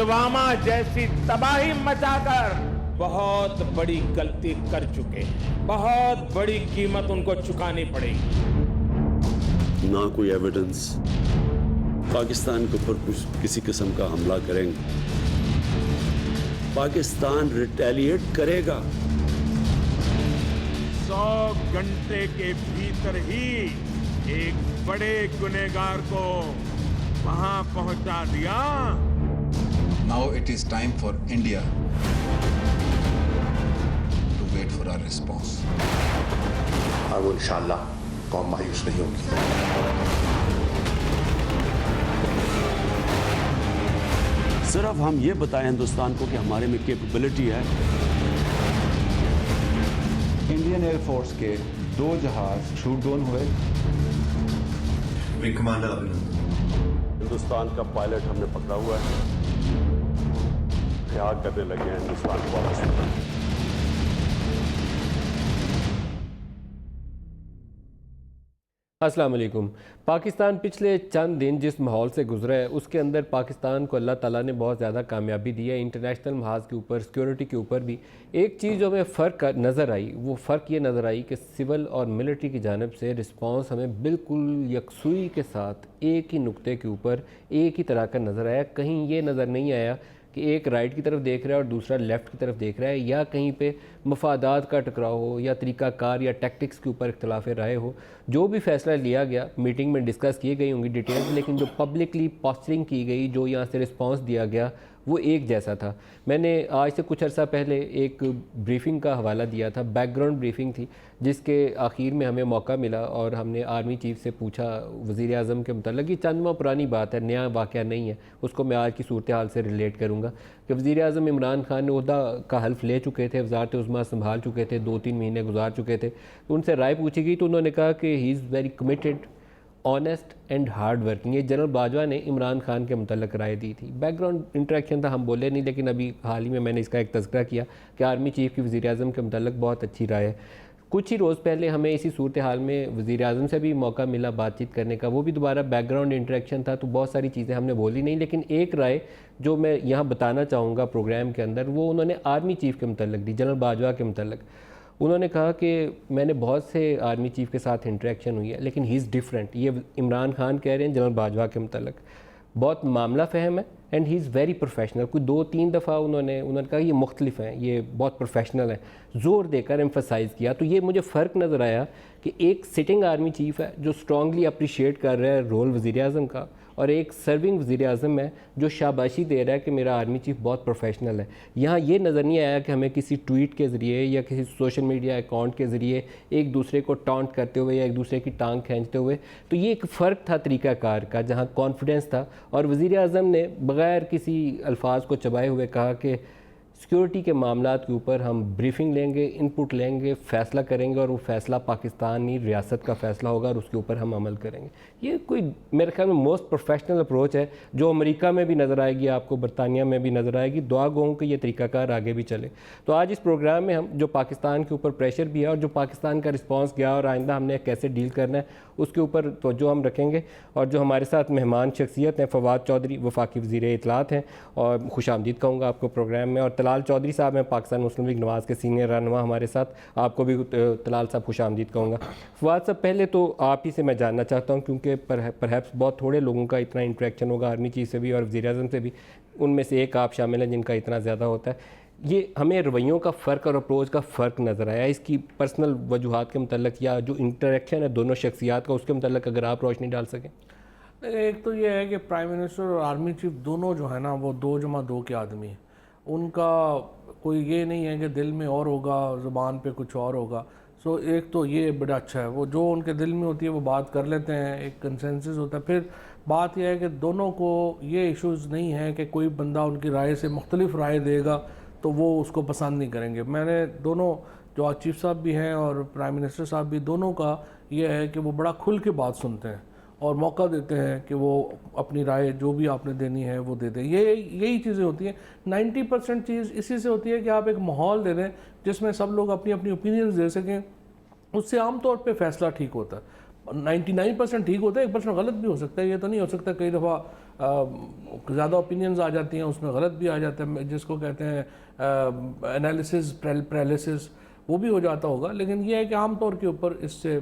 पुलवामा जैसी तबाही मचाकर बहुत बड़ी गलती कर चुके हैं। बहुत बड़ी कीमत उनको चुकानी पड़ेगी। ना कोई एविडेंस, पाकिस्तान के ऊपर कुछ किसी किस्म का हमला करेंगे, पाकिस्तान रिटेलिएट करेगा। 100 घंटे के भीतर ही एक बड़े गुनहगार को वहां पहुंचा दिया। Now it is time for India to wait for our response. और वो इंशाअल्लाह कौम मायूस नहीं होगी। सिर्फ हम ये बताएं हिंदुस्तान को कि हमारे में कैपेबिलिटी है। इंडियन एयरफोर्स के 2 जहाज शूट डाउन हुए। विंग कमांडर अभिनंदन। हिंदुस्तान का पायलट हमने पकड़ा हुआ है, क्या करने लगे हैं हिंदुस्तान को वापस। अस्सलाम वालेकुम। पाकिस्तान पिछले चंद दिन जिस माहौल से गुजरा है उसके अंदर पाकिस्तान को अल्लाह ताला ने बहुत ज़्यादा कामयाबी दी है। इंटरनेशनल महाज के ऊपर, सिक्योरिटी के ऊपर भी एक चीज़ जो हमें फ़र्क नज़र आई, वो फ़र्क ये नज़र आई कि सिविल और मिलिट्री की जानिब से रिस्पांस हमें बिल्कुल यकसुई के साथ एक ही नुक्ते के ऊपर एक ही तरह का नज़र आया। कहीं ये नज़र नहीं आया कि एक राइट की तरफ देख रहा है और दूसरा लेफ़्ट की तरफ देख रहा है, या कहीं पे मफादात का टकराव हो या तरीक़ाकार या टैक्टिक्स के ऊपर इख्तलाफ राय हो। जो भी फ़ैसला लिया गया मीटिंग में डिस्कस किए गई होंगी डिटेल्स, लेकिन जो पब्लिकली पोस्टरिंग की गई, जो यहाँ से रिस्पांस दिया गया, वो एक जैसा था। मैंने आज से कुछ अर्सा पहले एक ब्रीफिंग का हवाला दिया था, बैकग्राउंड ब्रीफिंग थी, जिसके आखिर में हमें मौका मिला और हमने आर्मी चीफ से पूछा वज़ीर आज़म के मुताल्लिक़। ये चंद माह पुरानी बात है, नया वाक़या नहीं है, उसको मैं आज की सूरत हाल से रिलेट करूँगा कि वज़ीर आज़म इमरान खान ने ओहदा का हल्फ ले चुके थे, वज़ारत उज़्मा संभाल चुके थे, 2-3 महीने गुजार चुके थे। तो उनसे राय पूछी गई तो उन्होंने कहा कि he is very committed, honest and hard working. ये जनरल बाजवा ने इमरान खान के मुतल्लिक़ राय दी थी। बैकग्राउंड इंटरेक्शन था, हम बोले नहीं, लेकिन अभी हाल ही में मैंने इसका एक तज़किरा किया कि आर्मी चीफ़ की वज़ीर आज़म के मुतल्लिक़ बहुत अच्छी राय है। कुछ ही रोज़ पहले हमें इसी सूरत हाल में वज़ीर आज़म से भी मौका मिला बातचीत करने का, वो भी दोबारा बैकग्राउंड इंटरेक्शन था, तो बहुत सारी चीज़ें हमने बोली नहीं, लेकिन एक राय जो मैं यहाँ बताना चाहूँगा प्रोग्राम के अंदर, वो उन्होंने आर्मी चीफ़ के मुतल्लिक़ दी, जनरल बाजवा के मुतल्लिक़। उन्होंने कहा कि मैंने बहुत से आर्मी चीफ़ के साथ इंटरेक्शन हुई है, लेकिन ही इज़ डिफरेंट। ये इमरान खान कह रहे हैं जनरल बाजवा के मुतल्लिक़, बहुत मामला फ़हम है and he is very professional. कोई 2-3 दफ़ा उन्होंने कहा ये मुख्तलिफ हैं, ये बहुत प्रोफेशनल हैं, ज़ोर देकर एम्फसाइज़ किया। तो ये मुझे फ़र्क नज़र आया कि एक सिटिंग आर्मी चीफ़ है जो स्ट्रॉन्गली अप्रिशिएट कर रहा है रोल वज़ीर आज़म का, और एक सर्विंग वज़ीर आज़म है जो शाबाशी दे रहा है कि मेरा आर्मी चीफ़ बहुत प्रोफेशनल है। यहाँ ये नज़र नहीं आया कि हमें किसी ट्वीट के ज़रिए या किसी सोशल मीडिया अकाउंट के ज़रिए एक दूसरे को टॉन्ट करते हुए या एक दूसरे की टांग खींचते हुए। तो ये एक फ़र्क था तरीक़ाकार का, जहाँ कॉन्फिडेंस था, और वज़ीर आज़म ने बग़ैर किसी अल्फाज को चबाए हुए कहा कि सिक्योरिटी के मामलात के ऊपर हम ब्रीफिंग लेंगे, इनपुट लेंगे, फ़ैसला करेंगे, और वो फ़ैसला पाकिस्तानी रियासत का फ़ैसला होगा और उसके ऊपर हम अमल करेंगे। ये कोई मेरे ख्याल में मोस्ट प्रोफेशनल अप्रोच है, जो अमेरिका में भी नज़र आएगी, आपको बरतानिया में भी नज़र आएगी। दुआ गो कि ये तरीक़ाकार आगे भी चले। तो आज इस प्रोग्राम में हम जो पाकिस्तान के ऊपर प्रेशर भी है और जो पाकिस्तान का रिस्पॉन्स गया और आइंदा हमने कैसे डील करना है, उसके ऊपर तवज्जो हम रखेंगे। और जो हमारे साथ मेहमान शख्सियत हैं, फवाद चौधरी वफाकी वज़ीर इत्तलात हैं, और खुशामदीद कहूँगा आपको प्रोग्राम में, और तलाल चौधरी साहब हैं पाकिस्तान मुस्लिम लीग नवाज़ के सीनियर रहनुमा हमारे साथ, आपको भी तलाल साहब खुशामदीद कहूँगा। फवाद साहब, पहले तो आप ही से मैं जानना चाहता हूँ, क्योंकि परहैप्स बहुत थोड़े लोगों का इतना इंटरेक्शन होगा आर्मी चीफ से भी और वज़ीर आज़म से भी, उनमें से एक आप शामिल हैं जिनका इतना ज़्यादा होता है। ये हमें रवैयों का फ़र्क और अप्रोच का फ़र्क नज़र आया, इसकी पर्सनल वजूहात के मतलब या जो इंटरेक्शन है दोनों शख्सियात का, उसके मतलब अगर आप रोशनी डाल सकें। एक तो ये है कि प्राइम मिनिस्टर और आर्मी चीफ दोनों जो है ना, वो 2+2 के आदमी हैं। उनका कोई ये नहीं है कि दिल में और होगा, ज़ुबान पे कुछ और होगा। सो एक तो ये बड़ा अच्छा है, वो जो उनके दिल में होती है वो बात कर लेते हैं, एक कंसेंसस होता है। फिर बात यह है कि दोनों को ये इश्यूज़ नहीं है कि कोई बंदा उनकी राय से मुख्तलिफ राय देगा तो वो उसको पसंद नहीं करेंगे। मैंने दोनों, जो चीफ साहब भी हैं और प्राइम मिनिस्टर साहब भी, दोनों का ये है कि वो बड़ा खुल के बात सुनते हैं और मौका देते हैं कि वो अपनी राय जो भी आपने देनी है वो दे दें। यही चीज़ें होती हैं। 90% चीज़ इसी से होती है कि आप एक माहौल दे दें जिसमें सब लोग अपनी अपनी ओपिनियंस दे सकें, उससे आम तौर पे फ़ैसला ठीक होता है। 99% ठीक होता है, 1% गलत भी हो सकता है। ये तो नहीं हो सकता, कई दफ़ा ज़्यादा ओपिनियंस आ जाती हैं, उसमें गलत भी आ जाता है, जिसको कहते हैं एनालिसिस पैरालिसिस, वो भी हो जाता होगा। लेकिन ये है कि आम तौर के ऊपर इससे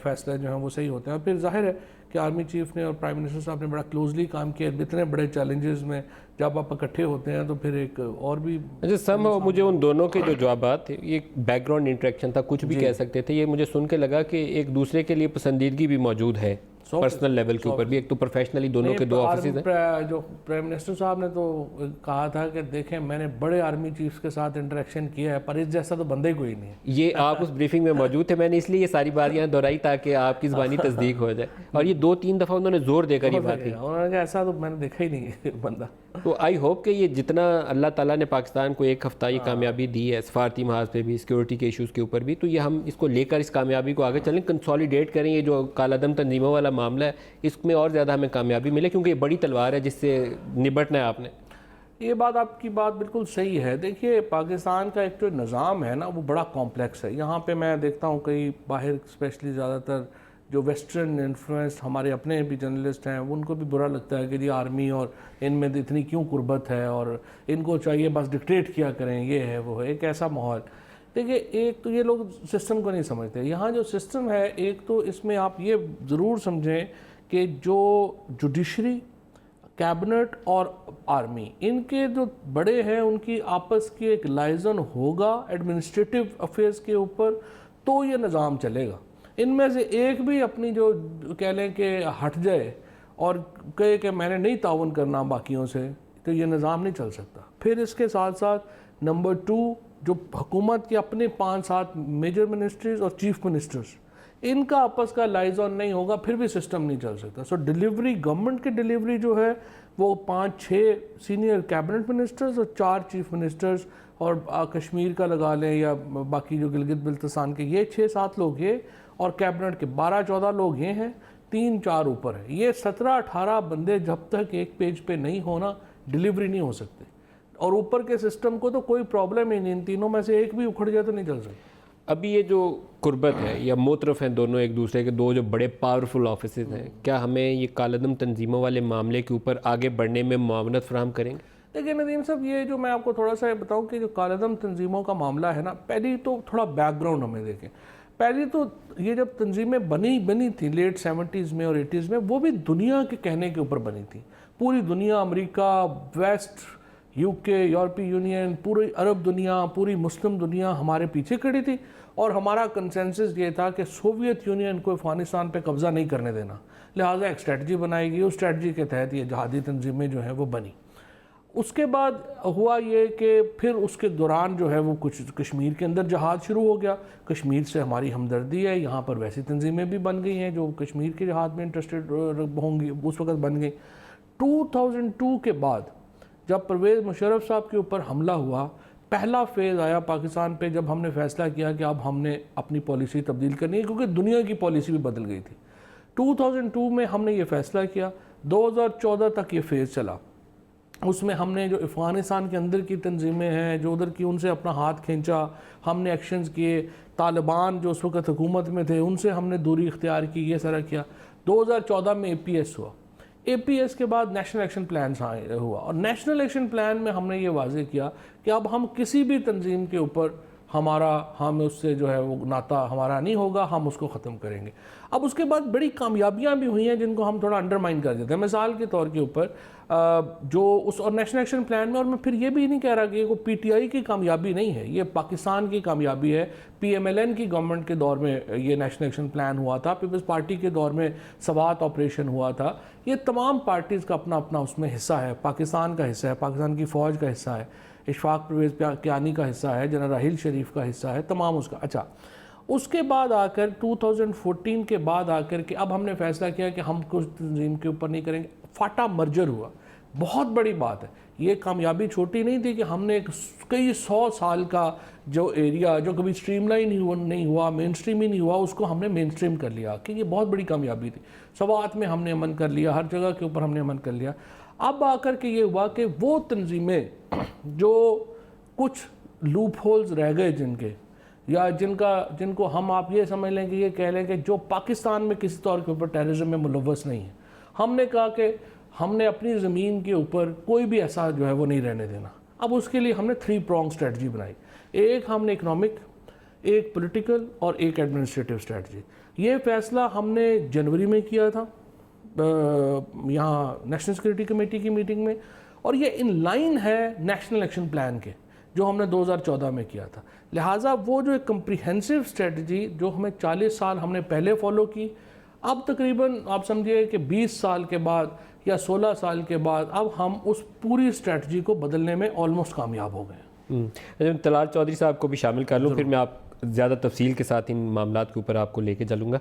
फैसले जो हैं वो सही होते हैं। और फिर जाहिर है कि आर्मी चीफ ने और प्राइम मिनिस्टर साहब ने बड़ा क्लोजली काम किया। इतने बड़े चैलेंजेस में जब आप इकट्ठे होते हैं तो फिर एक और भी अच्छा सम मुझे उन दोनों के जो जवाबात थे, ये बैकग्राउंड इंटरेक्शन था, कुछ भी कह सकते थे। ये मुझे सुन के लगा कि एक दूसरे के लिए पसंदीदगी भी मौजूद है पर्सनल लेवल के ऊपर भी। एक तो प्रोफेशनली दोनों के दो ऑफिसेज हैं। जो प्राइम मिनिस्टर साहब ने तो कहा था कि देखें मैंने बड़े आर्मी चीफ्स के साथ इंटरेक्शन किया है, पर इस जैसा तो बंदा ही कोई नहीं है। ये आप उस ब्रीफिंग में मौजूद थे, मैंने इसलिए ये सारी बात यहाँ दोहराई ताकि आपकी ज़बानी तस्दीक हो जाए। और ये 2-3 दफ़ा उन्होंने जोर देकर ये बात कही। उन्होंने कहा ऐसा तो मैंने देखा ही नहीं है बंदा। तो आई होप कि ये जितना अल्लाह ताला ने पाकिस्तान को एक हफ्ता ये कामयाबी दी है सफारती महाज पे भी, सिक्योरिटी के इश्यूज़ के ऊपर भी, तो ये हम इसको लेकर इस कामयाबी को आगे चलें, कंसोलिडेट करें। ये जो कालादम तंजीमों वाला मामला है इसमें और ज़्यादा हमें कामयाबी मिले, क्योंकि ये बड़ी तलवार है जिससे निपटना है आपने। ये बात आपकी बात बिल्कुल सही है। देखिए पाकिस्तान का एक जो निज़ाम है ना वो बड़ा कॉम्प्लेक्स है। यहाँ पे मैं देखता हूँ कई बाहर स्पेशली ज़्यादातर जो वेस्टर्न इन्फ्लुएंस हमारे अपने भी जर्नलिस्ट हैं उनको भी बुरा लगता है कि जी आर्मी और इनमें इतनी क्यों कुर्बत है और इनको चाहिए बस डिक्टेट किया करें, ये है वो है, एक ऐसा माहौल। देखिए एक तो ये लोग सिस्टम को नहीं समझते। यहाँ जो सिस्टम है, एक तो इसमें आप ये ज़रूर समझें कि जो जुडिशरी, कैबिनेट और आर्मी, इनके जो बड़े हैं उनकी आपस की एक लाइजन होगा एडमिनिस्ट्रेटिव अफेयर्स के ऊपर, तो ये निज़ाम चलेगा। इनमें से एक भी अपनी जो कह लें कि हट जाए और कहे कि मैंने नहीं ताउन करना बाकियों से, तो ये निज़ाम नहीं चल सकता। फिर इसके साथ साथ नंबर 2 जो हुकूमत के अपने 5-7 मेजर मिनिस्ट्रीज और चीफ मिनिस्टर्स, इनका आपस का लाइजन नहीं होगा, फिर भी सिस्टम नहीं चल सकता। सो डिलीवरी, गवर्नमेंट की डिलीवरी जो है वो 5-6 सीनियर कैबिनेट मिनिस्टर्स और 4 चीफ मिनिस्टर्स और कश्मीर का लगा लें या बाकी जो गिलगित बिल्तिस्तान के, ये 6-7 लोग ये, और कैबिनेट के 12-14 लोग ये हैं, 3-4 ऊपर है। ये 17-18 बंदे जब तक एक पेज पे नहीं होना डिलीवरी नहीं हो सकते। और ऊपर के सिस्टम को तो कोई प्रॉब्लम ही नहीं, इन तीनों में से एक भी उखड़ जाए तो नहीं चल सकता। अभी ये जो कुर्बत है या मोतरफ हैं दोनों एक दूसरे के, दो जो बड़े पावरफुल ऑफिसेज हैं, क्या हमें ये कालादम तंजीमों वाले मामले के ऊपर आगे बढ़ने में मुआवनत फराहम करेंगे? देखिए नदीम साहब, ये जो मैं आपको थोड़ा सा बताऊं कि जो कालादम तंजीमों का मामला है ना, पहली तो थोड़ा बैकग्राउंड हमें देखें। पहली तो ये जब तंजीमें बनी थी लेट 70s में और 80s में, वो भी दुनिया के कहने के ऊपर बनी थी। पूरी दुनिया, अमेरिका, वेस्ट, यूके, यूरोपीय यूनियन, पूरी अरब दुनिया, पूरी मुस्लिम दुनिया हमारे पीछे खड़ी थी और हमारा कंसेंसस ये था कि सोवियत यूनियन को अफगानिस्तान पे कब्ज़ा नहीं करने देना, लिहाजा एक स्ट्रेटजी बनाई गई। उस स्ट्रेटजी के तहत ये जहादी तंजीमें जो हैं वो बनी। उसके बाद हुआ ये कि फिर उसके दौरान जो है वो कुछ कश्मीर के अंदर जहाद शुरू हो गया। कश्मीर से हमारी हमदर्दी है, यहाँ पर वैसी तंजीमें भी बन गई हैं जो कश्मीर के जहाद में इंटरेस्टेड होंगी, उस वक्त बन गई। 2002 के बाद जब परवेज़ मुशर्रफ साहब के ऊपर हमला हुआ, पहला फेज़ आया पाकिस्तान पे जब हमने फ़ैसला किया कि अब हमने अपनी पॉलिसी तब्दील करनी है, क्योंकि दुनिया की पॉलिसी भी बदल गई थी। 2002 में हमने ये फ़ैसला किया, 2014 तक ये फेज़ चला। उसमें हमने जो अफ़गानिस्तान के अंदर की तंजीमें हैं, जो उधर की, उनसे अपना हाथ खींचा, हमने एक्शंस किए। तालिबान जो उस वक्त हुकूमत में थे उनसे हमने दूरी इख्तियार की, ये सारा किया। 2014 में APS हुआ। APS के बाद नेशनल एक्शन प्लान हुआ और नेशनल एक्शन प्लान में हमने ये वाज़ेह किया कि अब हम किसी भी तंजीम के ऊपर हम उससे जो है वो नाता हमारा नहीं होगा, हम उसको ख़त्म करेंगे। अब उसके बाद बड़ी कामयाबियां भी हुई हैं जिनको हम थोड़ा अंडरमाइन कर देते हैं। मिसाल के तौर के ऊपर जो उस और नेशनल एक्शन प्लान में, और मैं फिर ये भी नहीं कह रहा कि ये कोई PTI की कामयाबी नहीं है, ये पाकिस्तान की कामयाबी है। PMLN की गवर्नमेंट के दौर में ये नेशनल एक्शन प्लान हुआ था, पीपल्स पार्टी के दौर में सवात ऑपरेशन हुआ था। ये तमाम पार्टीज़ का अपना अपना उसमें हिस्सा है, पाकिस्तान का हिस्सा है, पाकिस्तान की फ़ौज का हिस्सा है, इशफाक परवेज़ कियानी का हिस्सा है, जनरल राहिल शरीफ का हिस्सा है, तमाम उसका। अच्छा, उसके बाद आकर 2014 के बाद आकर के अब हमने फ़ैसला किया कि हम कुछ तंजीम के ऊपर नहीं करेंगे। फाटा मर्जर हुआ, बहुत बड़ी बात है। ये कामयाबी छोटी नहीं थी कि हमने कई 100 साल का जो एरिया जो कभी स्ट्रीमलाइन नहीं हुआ, मेन स्ट्रीम ही नहीं हुआ, उसको हमने मेन स्ट्रीम कर लिया कि ये बहुत बड़ी कामयाबी थी। सवात में हमने अमन कर लिया, हर जगह के ऊपर हमने अमन कर लिया। अब आकर के ये हुआ कि वो तंजीमें जो कुछ लूप होल्स रह गए जिनके, या जिनको हम आप ये समझ लें कि ये कह लें कि जो पाकिस्तान में किसी तौर के ऊपर टेररिज्म में मुलव्वस नहीं है, हमने कहा कि हमने अपनी ज़मीन के ऊपर कोई भी ऐसा जो है वो नहीं रहने देना। अब उसके लिए हमने 3 prong स्ट्रेटजी बनाई। एक हमने इकनॉमिक, एक पॉलिटिकल और एक एडमिनिस्ट्रेटिव स्ट्रेटजी। ये फैसला हमने जनवरी में किया था यहाँ नेशनल सिक्योरिटी कमेटी की मीटिंग में, और ये इन लाइन है नेशनल एक्शन प्लान के जो हमने 2014 में किया था। लिहाजा वो जो एक कम्प्रीहेंसिव स्ट्रेटजी जो हमें 40 साल हमने पहले फॉलो की, अब तकरीबन आप समझिए कि 20 साल के बाद या 16 साल के बाद अब हम उस पूरी स्ट्रेटजी को बदलने में ऑलमोस्ट कामयाब हो गए। तलाल चौधरी साहब को भी शामिल कर लूँ, फिर मैं आप ज़्यादा तफसील के साथ इन मामलात के ऊपर आपको लेके चलूँगा।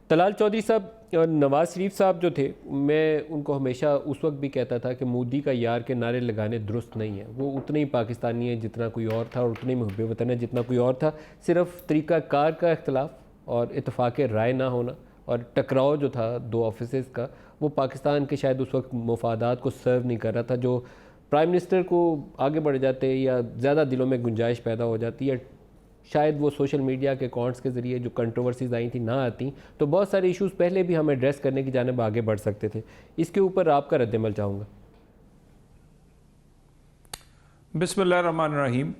तलाल चौधरी साहब, नवाज़ शरीफ साहब जो थे, मैं उनको हमेशा उस वक्त भी कहता था कि मोदी का यार के नारे लगाने दुरुस्त नहीं है। वो उतने ही पाकिस्तानी है जितना कोई और था और उतने ही मुहब्बे वतन है जितना कोई और था। सिर्फ तरीक़ाकार का इख्तलाफ और इत्तफ़ाक़ राय ना होना और टकराव जो था 2 ऑफिसेज़ का, वो पाकिस्तान के शायद उस वक्त मफादात को सर्व नहीं कर रहा था। जो प्राइम मिनिस्टर को आगे बढ़ जाते या ज़्यादा दिलों में गुंजाइश पैदा हो जाती है, शायद वो सोशल मीडिया के अकाउंट्स के ज़रिए जो कंट्रोवर्सीज आई थी ना आती, तो बहुत सारे इश्यूज़ पहले भी हम एड्रेस करने की जानिब आगे बढ़ सकते थे। इसके ऊपर आपका रद्दमल चाहूँगा। बिस्मिल्लाहिर्रहमानिर्रहीम।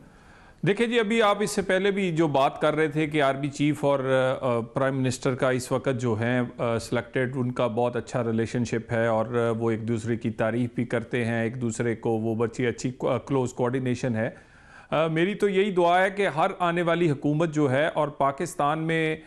देखिए जी, अभी आप इससे पहले भी जो बात कर रहे थे कि आर्मी चीफ और प्राइम मिनिस्टर का इस वक्त जो हैं सिलेक्टेड, उनका बहुत अच्छा रिलेशनशिप है और वो एक दूसरे की तारीफ़ भी करते हैं, एक दूसरे को वो बच्ची अच्छी क्लोज़ कोऑर्डिनेशन है। मेरी तो यही दुआ है कि हर आने वाली हुकूमत जो है और पाकिस्तान में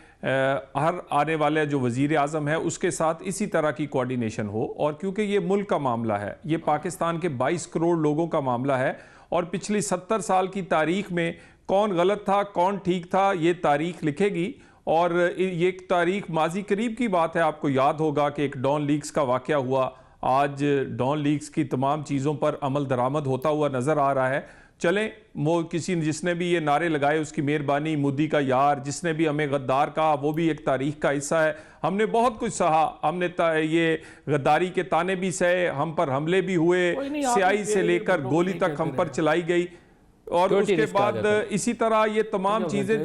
हर आने वाला जो वज़ीर आज़म है उसके साथ इसी तरह की कोऑर्डिनेशन हो। और क्योंकि ये मुल्क का मामला है, ये पाकिस्तान के 22 करोड़ लोगों का मामला है और पिछली 70 साल की तारीख में कौन गलत था कौन ठीक था ये तारीख लिखेगी। और ये तारीख माजी करीब की बात है। आपको याद होगा कि एक डॉन लीक्स का वाक़या हुआ, आज डॉन लीक्स की तमाम चीज़ों पर अमल दरामद होता हुआ नज़र आ रहा है। चलें, वो किसी जिसने भी ये नारे लगाए उसकी मेहरबानी, मोदी का यार, जिसने भी हमें गद्दार कहा वो भी एक तारीख का हिस्सा है। हमने बहुत कुछ सहा, हमने ये गद्दारी के ताने भी सहे, हम पर हमले भी हुए, स्याही से लेकर गोली तक हम पर चलाई गई और उसके बाद इसी तरह ये तमाम चीज़ें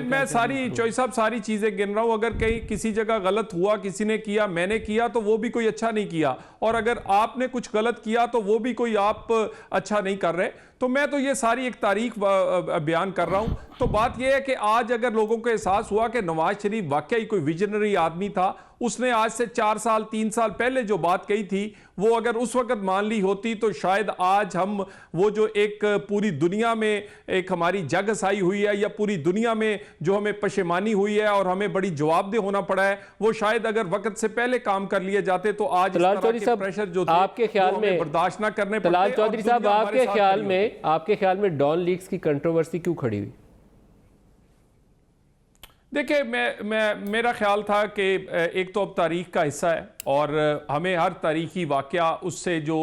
मैं सारी चौधरी साहब सारी चीज़ें गिन रहा हूँ। अगर कहीं किसी जगह गलत हुआ, किसी ने किया, मैंने किया, तो वो भी कोई अच्छा नहीं किया, और अगर आपने कुछ गलत किया तो वो भी कोई आप अच्छा नहीं कर रहे। तो मैं तो ये सारी एक तारीख बयान कर रहा हूँ। तो बात यह है कि आज अगर लोगों को एहसास हुआ कि नवाज शरीफ वाकई कोई विजनरी आदमी था, उसने आज से 4 साल 3 साल पहले जो बात कही थी वो अगर उस वक्त मान ली होती तो शायद आज हम वो जो एक पूरी दुनिया में एक हमारी जग हसाई हुई है या पूरी दुनिया में जो हमें पशेमानी हुई है और हमें बड़ी जवाबदेह होना पड़ा है, वो शायद अगर वक्त से पहले काम कर लिए जाते तो आज तलाल चौधरी साहब, प्रेशर जो आपके ख्याल में बर्दाश्त ना करने पड़ते। तलाल चौधरी साहब, आपके ख्याल में डॉन लीक्स की कंट्रोवर्सी क्यों खड़ी हुई? देखिए, मेरा ख्याल था कि एक तो अब तारीख का हिस्सा है और हमें हर तारीखी वाकया उससे जो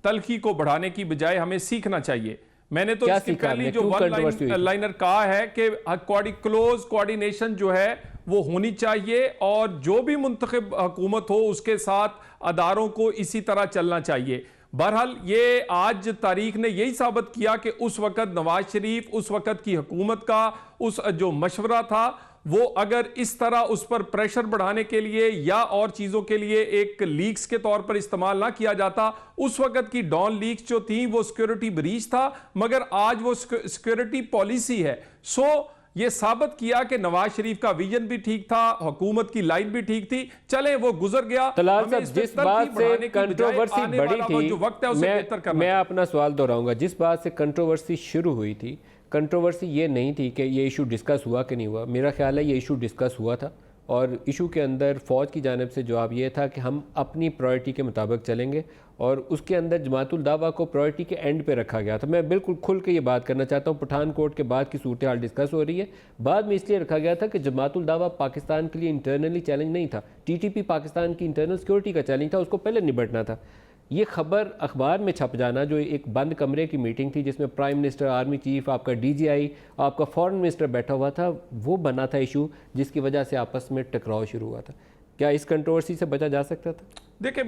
तलखी को बढ़ाने की बजाय हमें सीखना चाहिए। मैंने तो इसकी पहली जो वन लाइनर कहा है कि क्लोज कोऑर्डिनेशन जो है वो होनी चाहिए और जो भी मुंतखब हुकूमत हो उसके साथ अदारों को इसी तरह चलना चाहिए। बहरहाल ये आज तारीख ने यही साबित किया कि उस वक्त नवाज शरीफ, उस वक्त की हुकूमत का उस जो मशवरा था वो अगर इस तरह उस पर प्रेशर बढ़ाने के लिए या और चीज़ों के लिए एक लीक्स के तौर पर इस्तेमाल ना किया जाता, उस वक्त की डॉन लीक्स जो थी वो सिक्योरिटी ब्रीच था, मगर आज वो सिक्योरिटी पॉलिसी है। सो ये साबित किया कि नवाज शरीफ का विजन भी ठीक था, हुकूमत की लाइन भी ठीक थी। चले वो गुजर गया। तलाल साहब, जिस बात से कंट्रोवर्सी बढ़ी थी, मैं अपना सवाल दोहराऊंगा, जिस बात से कंट्रोवर्सी शुरू हुई थी, कंट्रोवर्सी ये नहीं थी कि ये इशू डिस्कस हुआ कि नहीं हुआ। मेरा ख्याल है ये इशू डिस्कस हुआ था और इशू के अंदर फ़ौज की जानिब से जवाब ये था कि हम अपनी प्रायोरिटी के मुताबिक चलेंगे और उसके अंदर जमातुल दावा को प्रायोरिटी के एंड पे रखा गया था। मैं बिल्कुल खुल के ये बात करना चाहता हूँ, पठानकोट के बाद की सूरत हाल डिस्कस हो रही है। बाद में इसलिए रखा गया था कि जमातुल दावा पाकिस्तान के लिए इंटरनली चैलेंज नहीं था, TTP पाकिस्तान की इंटरनल सिक्योरिटी का चैलेंज था, उसको पहले निपटना था। ये खबर अखबार में छप जाना, जो एक बंद कमरे की मीटिंग थी जिसमें प्राइम मिनिस्टर, आर्मी चीफ, आपका DGI, आपका फॉरेन मिनिस्टर बैठा हुआ था, वो बना था इशू जिसकी वजह से आपस में टकराव शुरू हुआ था। क्या इस कंट्रोवर्सी से बचा जा सकता था? देखिए,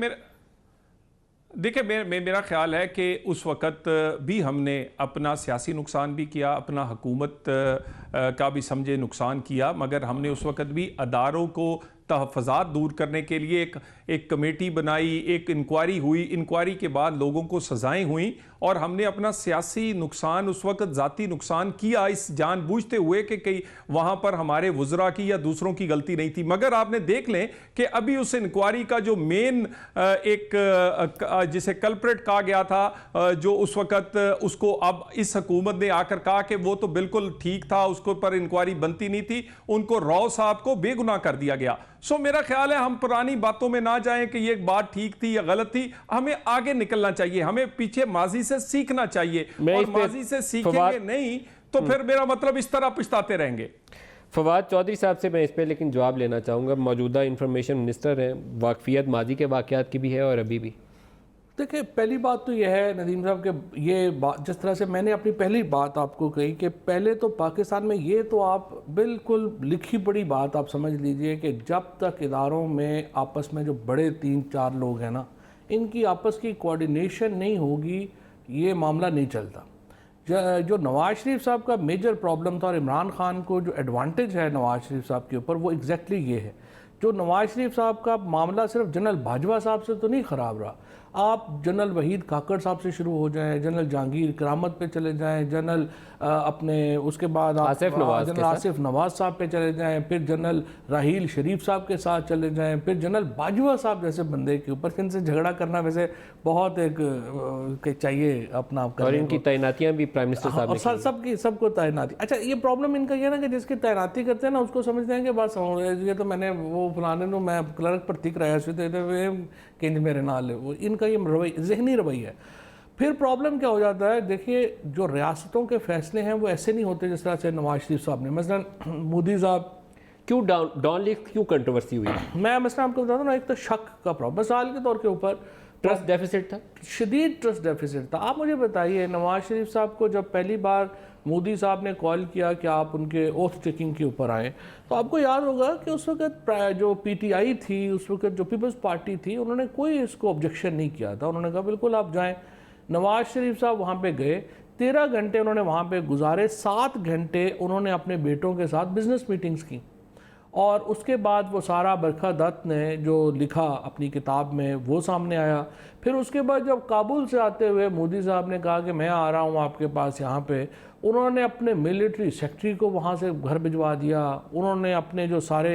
देखिए मेरा ख्याल है कि उस वक़्त भी हमने अपना सियासी नुकसान भी किया, अपना हुकूमत का भी समझे नुकसान किया, मगर हमने उस वक़्त भी अदारों को तहफ़्फ़ुज़ात दूर करने के लिए एक कमेटी बनाई, एक इंक्वायरी हुई, इंक्वायरी के बाद लोगों को सज़ाएं हुई और हमने अपना सियासी नुकसान उस वक़्त ज़ाती नुकसान किया इस जानबूझते हुए कि कहीं वहाँ पर हमारे वज़रा की या दूसरों की गलती नहीं थी। मगर आपने देख लें कि अभी उस इंक्वायरी का जो मेन एक जिसे कल्प्रेट कहा गया था, जो उस वक़्त उसको अब इस हुकूमत ने आकर कहा कि वो तो बिल्कुल ठीक था, उसको पर इंक्वायरी बनती नहीं थी, उनको राव साहब को बेगुनाह कर दिया गया। सो मेरा ख्याल है हम पुरानी बातों में ना जाएं कि ये बात ठीक थी या गलत थी, हमें आगे निकलना चाहिए, हमें पीछे माजी से सीखना चाहिए और माजी से सीखेंगे नहीं तो फिर मेरा मतलब इस तरह पछताते रहेंगे। फवाद चौधरी साहब से मैं इस पर लेकिन जवाब लेना चाहूँगा, मौजूदा इंफॉर्मेशन मिनिस्टर हैं, वाकफियत माजी के वाक़यात की भी है और अभी भी। देखिए पहली बात तो यह है नदीम साहब के ये बात जिस तरह से मैंने अपनी पहली बात आपको कही कि पहले तो पाकिस्तान में ये तो आप बिल्कुल लिखी पड़ी बात आप समझ लीजिए कि जब तक इदारों में आपस में जो बड़े 3-4 लोग हैं ना, इनकी आपस की कोऑर्डिनेशन नहीं होगी, ये मामला नहीं चलता। जो नवाज शरीफ साहब का मेजर प्रॉब्लम था और इमरान खान को जो एडवांटेज है नवाज शरीफ साहब के ऊपर, वो एग्जैक्टली ये है। जो नवाज शरीफ साहब का मामला सिर्फ जनरल बाजवा साहब से तो नहीं ख़राब रहा, आप जनरल वहीद काकड़ साहब से शुरू हो जाएं, जनरल जहांगीर करामत पे चले जाएं, जनरल अपने उसके बाद आप जनरल आसिफ नवाज साहब पे चले जाएं, फिर जनरल राहील शरीफ साहब के साथ चले जाएं, फिर जनरल बाजवा साहब जैसे बंदे के ऊपर जिनसे झगड़ा करना वैसे बहुत एक चाहिए अपना आप और इनकी तैनातियां भी प्राइम मिनिस्टर साहब और सबको तैनाती। अच्छा ये प्रॉब्लम इनका ये ना कि जिसकी तैनाती करते हैं ना उसको समझते हैं कि बस ये तो मैंने वो फलाने नो मैं क्लर्क पर तिक रहा कि मेरे नाल है, वो इनका ये रवैया जहनी रवैया है। फिर प्रॉब्लम क्या हो जाता है, देखिए जो रियासतों के फैसले हैं वो ऐसे नहीं होते जिस तरह से नवाज शरीफ साहब ने, मसलन मोदी साहब क्यों डॉन लीग क्यों कंट्रोवर्सी हुई? मैं मसलन आपको बताता हूँ ना, एक तो शक का प्रॉब्लम, मिसाल के तौर के ऊपर ट्रस्ट डेफिसिट था, शदीद ट्रस्ट डेफिसिट था। आप मुझे बताइए नवाज शरीफ साहब को जब पहली बार मोदी साहब ने कॉल किया कि आप उनके ओथ टेकिंग के ऊपर आएँ, तो आपको याद होगा कि उस वक्त जो पीटीआई थी, उस वक्त जो पीपल्स पार्टी थी, उन्होंने कोई इसको ऑब्जेक्शन नहीं किया था। उन्होंने कहा बिल्कुल आप जाएं। नवाज शरीफ साहब वहाँ पे गए, 13 घंटे उन्होंने वहाँ पे गुजारे, 7 घंटे उन्होंने अपने बेटों के साथ बिजनेस मीटिंग्स की और उसके बाद वो सारा बरखा दत्त ने जो लिखा अपनी किताब में वो सामने आया। फिर उसके बाद जब काबुल से आते हुए मोदी साहब ने कहा कि मैं आ रहा हूँ आपके पास यहाँ पे, उन्होंने अपने मिलिट्री सेक्रेटरी को वहाँ से घर भिजवा दिया। उन्होंने अपने जो सारे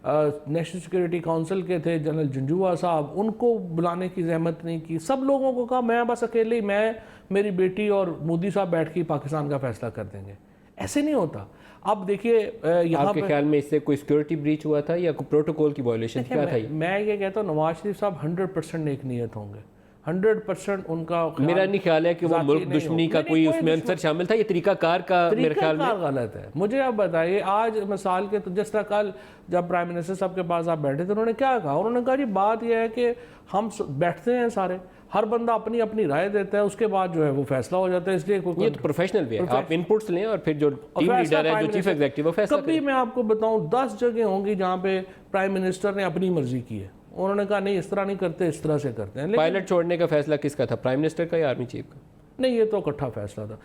नेशनल सिक्योरिटी काउंसिल के थे जनरल जंजुआ साहब, उनको बुलाने की जहमत नहीं की। सब लोगों को कहा मैं बस अकेले ही, मैं मेरी बेटी और मोदी साहब बैठ के पाकिस्तान का फैसला कर देंगे। ऐसे नहीं होता। अब देखिए यहाँ आपके ख्याल में इससे कोई सिक्योरिटी ब्रीच हुआ था या कोई प्रोटोकॉल की वायलेशन क्या था? मैं ये कहता हूँ नवाज शरीफ साहब 100% नेक नीयत होंगे, 100% उनका मेरा नहीं ख्याल है कि वो मुल्क दुश्मनी का कोई उसमें अंसर शामिल था। ये तरीकाकार का मेरे ख्याल में गलत है। मुझे आप बताइए, आज मिसाल के तो जिस तरह कल जब प्राइम मिनिस्टर साहब के पास आप बैठे थे, उन्होंने क्या कहा? उन्होंने कहा जी बात यह है कि हम बैठते हैं सारे, हर बंदा अपनी अपनी राय देता है, उसके बाद जो है वो फैसला हो जाता है। इसलिए ये तो प्रोफेशनल वे है, आप इनपुट्स लें और फिर जो टीम लीडर है, जो चीफ एग्जीक्यूटिव, वो फैसला कभी मैं आपको बताऊं 10 जगह होंगी जहां पे प्राइम मिनिस्टर ने अपनी मर्जी की है। उन्होंने कहा नहीं इस तरह नहीं करते, इस तरह से करते हैं। पायलट छोड़ने का फैसला किसका था, प्राइम मिनिस्टर का या आर्मी चीफ का? नहीं, ये तो इकट्ठा फैसला था।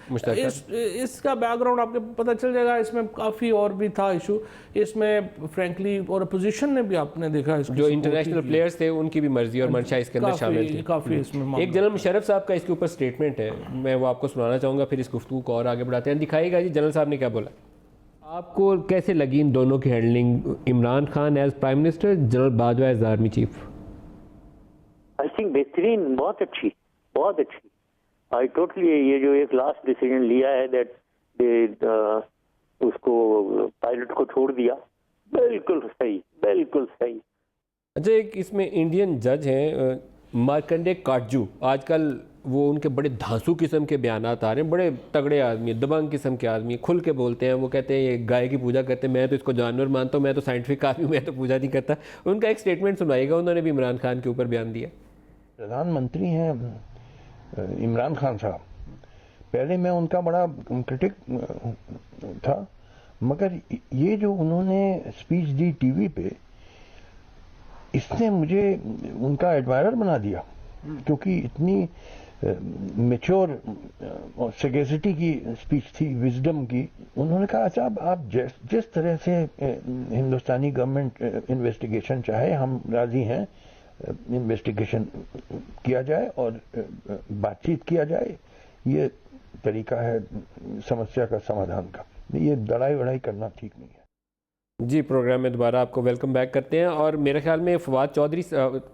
इसका बैकग्राउंड आपको पता चल जाएगा। इसमें काफ़ी और भी था इशू इसमें फ्रैंकली, और अपोजिशन ने भी आपने देखा जो इंटरनेशनल प्लेयर्स थे उनकी भी मर्जी और मंशा इसके अंदर शामिल थी काफ़ी इसमें। एक जनरल मुशर्रफ साहब का इसके ऊपर स्टेटमेंट है, मैं वो आपको सुनाना चाहूँगा, फिर इस गुफ्तगू को और आगे बढ़ाते हैं। दिखाएगा जी जनरल साहब ने क्या बोला। आपको कैसे लगी इन दोनों की handling, Imran Khan as prime minister, general Bajwa as army chief? I think बेहतरीन, बहुत अच्छी, बहुत अच्छी। आई टोटली, ये जो एक लास्ट डिसीजन लिया है दैट उसको पायलट को छोड़ दिया, बिल्कुल सही, बिल्कुल सही। अच्छा, एक इसमें इंडियन जज हैं मार्कंडे काटजू, आजकल वो उनके बड़े धांसू किस्म के बयानात आ रहे हैं, बड़े तगड़े आदमी, दबंग किस्म के आदमी, खुल के बोलते हैं। वो कहते हैं ये गाय की पूजा करते हैं, मैं तो इसको जानवर मानता हूँ, मैं तो साइंटिफिक आदमी हूँ, मैं तो पूजा नहीं करता। उनका एक स्टेटमेंट सुनाइएगा, उन्होंने भी इमरान खान के ऊपर बयान दिया। प्रधानमंत्री हैं इमरान खान साहब, पहले मैं उनका बड़ा क्रिटिक था, मगर ये जो उन्होंने स्पीच दी टीवी पे, इसने मुझे उनका एडमायरर बना दिया। क्योंकि इतनी मेच्योर और सेगेसिटी की स्पीच थी, विजडम की। उन्होंने कहा अच्छा आप जिस तरह से हिंदुस्तानी गवर्नमेंट इन्वेस्टिगेशन चाहे, हम राजी हैं, इन्वेस्टिगेशन किया जाए और बातचीत किया जाए, ये तरीका है समस्या का समाधान का। ये लड़ाई वड़ाई करना ठीक नहीं है। जी, प्रोग्राम में दोबारा आपको वेलकम बैक करते हैं। और मेरे ख्याल में फवाद चौधरी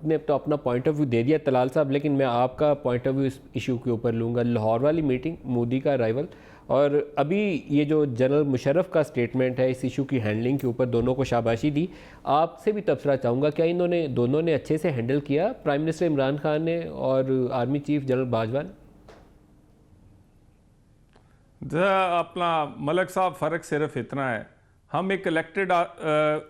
ने तो अपना पॉइंट ऑफ व्यू दे दिया तलाल साहब, लेकिन मैं आपका पॉइंट ऑफ व्यू इस इशू के ऊपर लूँगा। लाहौर वाली मीटिंग, मोदी का अराइवल, और अभी ये जो जनरल मुशर्रफ का स्टेटमेंट है इस इशू की हैंडलिंग के ऊपर, दोनों को शाबाशी दी। आपसे भी तबसरा चाहूँगा, क्या दोनों ने अच्छे से हैंडल किया, प्राइम मिनिस्टर इमरान खान ने और आर्मी चीफ जनरल बाजवा ने? अपना मलक साहब, फ़र्क सिर्फ इतना है, हम एक इलेक्टेड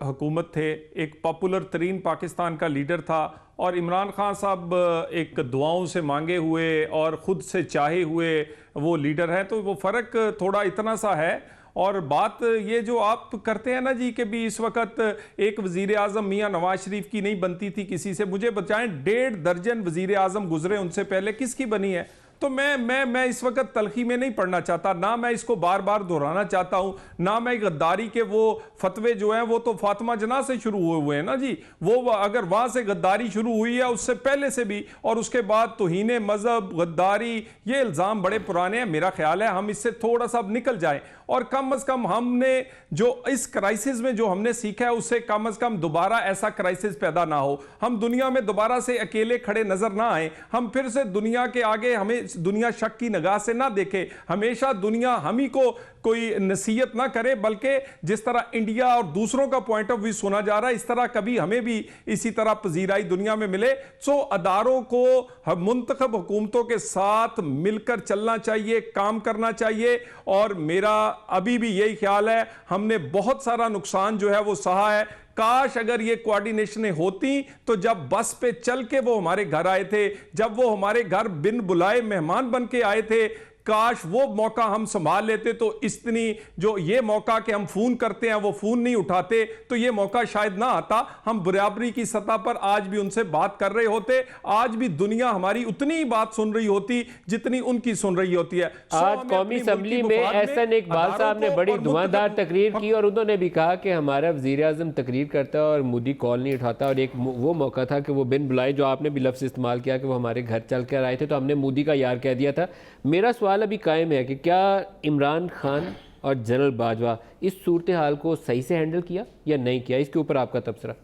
हुकूमत थे, एक पॉपुलर तरीन पाकिस्तान का लीडर था, और इमरान खान साहब एक दुआओं से मांगे हुए और ख़ुद से चाहे हुए वो लीडर हैं। तो वो फ़र्क थोड़ा इतना सा है। और बात ये जो आप करते हैं ना जी, कि भी इस वक्त एक वज़ीर आज़म मियाँ नवाज शरीफ की नहीं बनती थी किसी से, मुझे बताएं 1.5 दर्जन वज़ीर आज़म गुजरे उनसे पहले, किसकी बनी है? तो मैं इस वक्त तलखी में नहीं पढ़ना चाहता, ना मैं इसको बार बार दोहराना चाहता हूं, ना मैं गद्दारी के वो फतवे जो हैं वो तो फातिमा जना से शुरू हुए हैं ना जी। वो अगर वहां से गद्दारी शुरू हुई है, उससे पहले से भी, और उसके बाद तौहीन मजहब, गद्दारी, ये इल्ज़ाम बड़े पुराने हैं। मेरा ख्याल है हम इससे थोड़ा सा निकल जाएं, और कम अज़ कम हमने जो इस क्राइसिस में जो हमने सीखा है उससे कम अज़ कम दोबारा ऐसा क्राइसिस पैदा ना हो। हम दुनिया में दोबारा से अकेले खड़े नजर ना आए, हम फिर से दुनिया के आगे, हमें दुनिया शक की निगाह से ना देखे, हमेशा दुनिया हम ही को कोई नसीहत ना करे, बल्कि जिस तरह इंडिया और दूसरों का पॉइंट ऑफ व्यू सुना जा रहा है, इस तरह कभी हमें भी इसी तरह पजीराई दुनिया में मिले। सो अदारों को मुंतखब हुकूमतों के साथ मिलकर चलना चाहिए, काम करना चाहिए। और मेरा अभी भी यही ख्याल है, हमने बहुत सारा नुकसान जो है वो सहा है। काश अगर ये कोऑर्डिनेशनें होती तो जब बस पे चल के वो हमारे घर आए थे, जब वो हमारे घर बिन बुलाए मेहमान बन के आए थे, काश वो मौका हम संभाल लेते, तो इतनी जो ये मौका कि हम फोन करते हैं वो फोन नहीं उठाते, तो ये मौका शायद ना आता। हम बराबरी की सतह पर आज भी उनसे बात कर रहे होते, आज भी दुनिया हमारी उतनी ही बात सुन रही होती जितनी उनकी सुन रही होती है। आज कौमी असम्बली में एहसन इकबाल साहब ने बड़ी धुआंधार तकरीर की, और उन्होंने भी कहा कि हमारा वजीर आज़म तकरीर करता है और मोदी कॉल नहीं उठाता, और एक वो मौका था कि वो बिन बुलाए, जो आपने भी लफ्ज़ इस्तेमाल किया कि वो हमारे घर चल कर आए थे, तो हमने मोदी का यार कह दिया था। मेरा सवाल अभी कायम है कि क्या इमरान खान और जनरल बाजवा इस सूरत हाल को सही से हैंडल किया या नहीं किया, इसके ऊपर आपका तबसरा?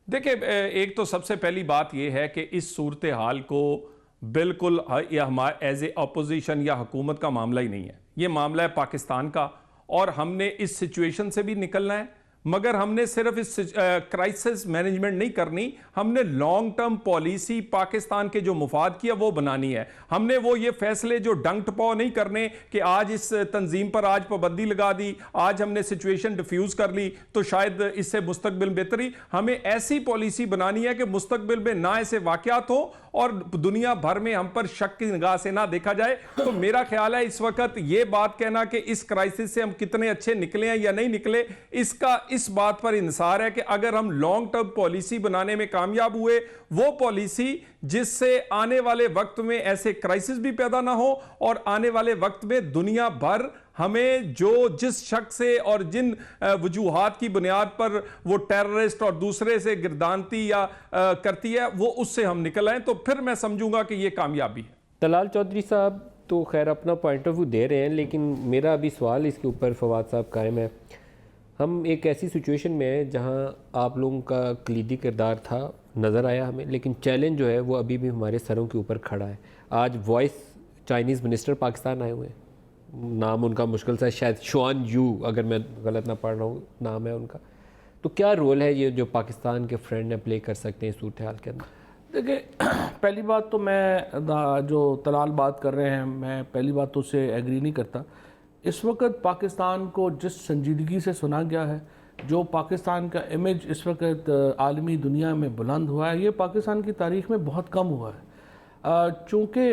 देखिए, एक तो सबसे पहली बात यह है कि इस सूरत हाल को बिल्कुल हमारे एज ए अपोजिशन या हुकूमत का मामला ही नहीं है, ये मामला है पाकिस्तान का, और हमने इस सिचुएशन से भी निकलना है। मगर हमने सिर्फ इस क्राइसिस मैनेजमेंट नहीं करनी, हमने लॉन्ग टर्म पॉलिसी पाकिस्तान के जो मुफाद की है वो बनानी है। हमने वो ये फैसले जो डंक टपाव नहीं करने कि आज इस तंजीम पर आज पाबंदी लगा दी, आज हमने सिचुएशन डिफ्यूज कर ली तो शायद इससे मुस्तकबिल बेहतरी। हमें ऐसी पॉलिसी बनानी है कि मुस्तकबिल में ना ऐसे वाकयात हो और दुनिया भर में हम पर शक की निगाह से ना देखा जाए। तो मेरा ख्याल है इस वक्त ये बात कहना कि इस क्राइसिस से हम कितने अच्छे निकले हैं या नहीं निकले, इसका इस बात पर इंसार है कि अगर हम लॉन्ग टर्म पॉलिसी बनाने में कामयाब हुए, वो पॉलिसी जिससे आने वाले वक्त में ऐसे क्राइसिस भी पैदा ना हो, और आने वाले वक्त में दुनिया भर हमें जो जिस शक से और जिन वजूहात की बुनियाद पर वो टेररिस्ट और दूसरे से गिरदानती या करती है, वो उससे हम निकल आए, तो फिर मैं समझूंगा कि ये कामयाबी है। तलाल चौधरी साहब तो खैर अपना पॉइंट ऑफ व्यू दे रहे हैं, लेकिन मेरा अभी सवाल इसके ऊपर फवाद साहब कायम है। हम एक ऐसी सिचुएशन में हैं जहां आप लोगों का कलीदी किरदार था, नज़र आया हमें, लेकिन चैलेंज जो है वो अभी भी हमारे सरों के ऊपर खड़ा है। आज वॉइस चाइनीज़ मिनिस्टर पाकिस्तान आए हुए हैं, नाम उनका मुश्किल सा शायद शुआन यू, अगर मैं गलत ना पढ़ रहा हूँ नाम है उनका। तो क्या रोल है ये जो पाकिस्तान के फ्रेंड ने प्ले कर सकते हैं सूरत हाल के अंदर? देखिए, पहली बात तो मैं जो तलाल बात कर रहे हैं, मैं पहली बात तो उससे एग्री नहीं करता। इस वक्त पाकिस्तान को जिस संजीदगी से सुना गया है, जो पाकिस्तान का इमेज इस वक्त आलमी दुनिया में बुलंद हुआ है, ये पाकिस्तान की तारीख़ में बहुत कम हुआ है। चूँकि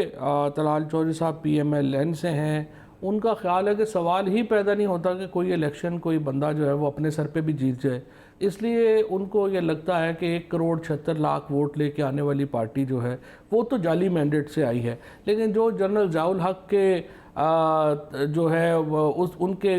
तलाल चौधरी साहब PMLN से हैं, उनका ख्याल है कि सवाल ही पैदा नहीं होता कि कोई इलेक्शन कोई बंदा जो है वो अपने सर पे भी जीत जाए। इसलिए उनको ये लगता है कि 1,76,00,000 वोट लेके आने वाली पार्टी जो है वो तो जाली मैंडेट से आई है। लेकिन जो जनरल ज़ियाउल हक के जो है उनके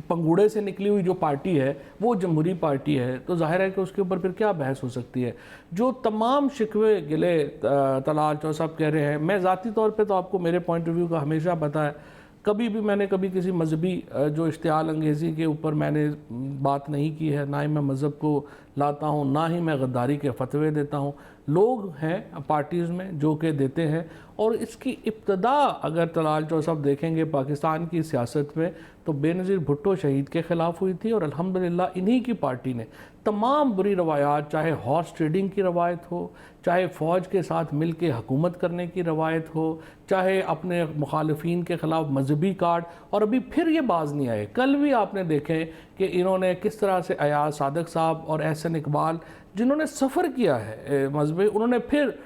पंगुड़े से निकली हुई जो पार्टी है वो जमहूरी पार्टी है, तो जाहिर है कि उसके ऊपर फिर क्या बहस हो सकती है। जो तमाम शिकवे गिले तलाल चौधरी साहब कह रहे हैं, मैं ज़ाती तौर पे तो आपको मेरे पॉइंट ऑफ व्यू का हमेशा पता है, कभी भी मैंने कभी किसी मजहबी जो इश्तियाल अंगेज़ी के ऊपर मैंने बात नहीं की है, ना ही मैं मज़हब को लाता हूँ, ना ही मैं गद्दारी के फतवे देता हूँ। लोग हैं पार्टीज़ में जो कि देते हैं, और इसकी इब्तदा अगर तलाल चौधरी साहब देखेंगे पाकिस्तान की सियासत में तो बेनज़ीर भुट्टो शहीद के ख़िलाफ़ हुई थी, और अल्हम्दुलिल्लाह इन्हीं की पार्टी ने तमाम बुरी रवायात, चाहे हॉर्स ट्रेडिंग की रवायत हो, चाहे फ़ौज के साथ मिल के हुकूमत करने की रवायत हो, चाहे अपने मुखालफीन के ख़िलाफ़ मजहबी कार्ड, और अभी फिर ये बाज नहीं आए। कल भी आपने देखें कि इन्होंने किस तरह से अयाज सादक साहब और एहसन इकबाल जिन्होंने सफ़र किया है मजहबी, उन्होंने फिर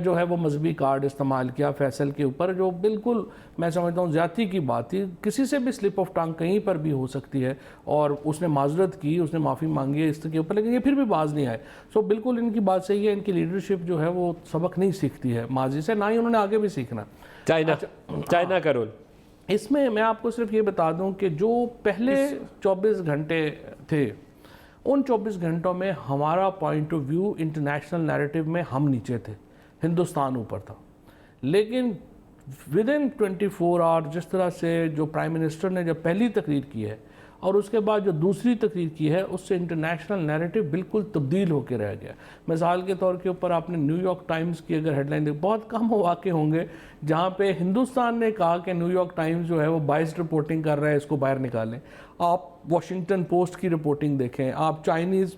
जो है वो मजहबी कार्ड इस्तेमाल किया फैसल के ऊपर, जो बिल्कुल मैं समझता हूँ ज़्यादती की बात थी। किसी से भी स्लिप ऑफ टंग कहीं पर भी हो सकती है, और उसने माजरत की, उसने माफ़ी मांगी है इसके ऊपर, लेकिन ये फिर भी बाज नहीं आए। सो बिल्कुल इनकी बात सही है, इनकी लीडरशिप जो है वो सबक नहीं सीखती है माजी से, ना ही उन्होंने आगे भी सीखना। चाइना का रोल इसमें मैं आपको सिर्फ ये बता दूं कि जो पहले 24 घंटे थे, उन 24 घंटों में हमारा point of view international narrative में हम नीचे थे, हिंदुस्तान ऊपर था। लेकिन विद इन 24 आवर जिस तरह से जो प्राइम मिनिस्टर ने जब पहली तकरीर की है और उसके बाद जो दूसरी तकरीर की है, उससे इंटरनेशनल नैरेटिव बिल्कुल तब्दील होकर रह गया। मिसाल के तौर के ऊपर आपने न्यूयॉर्क टाइम्स की अगर हेडलाइन देखी, बहुत कम वाक़े होंगे जहाँ पे हिंदुस्तान ने कहा कि न्यूयॉर्क टाइम्स जो है वो बाइस्ड रिपोर्टिंग कर रहा है, इसको बाहर निकालें। आप वॉशिंगटन पोस्ट की रिपोर्टिंग देखें, आप चाइनीज़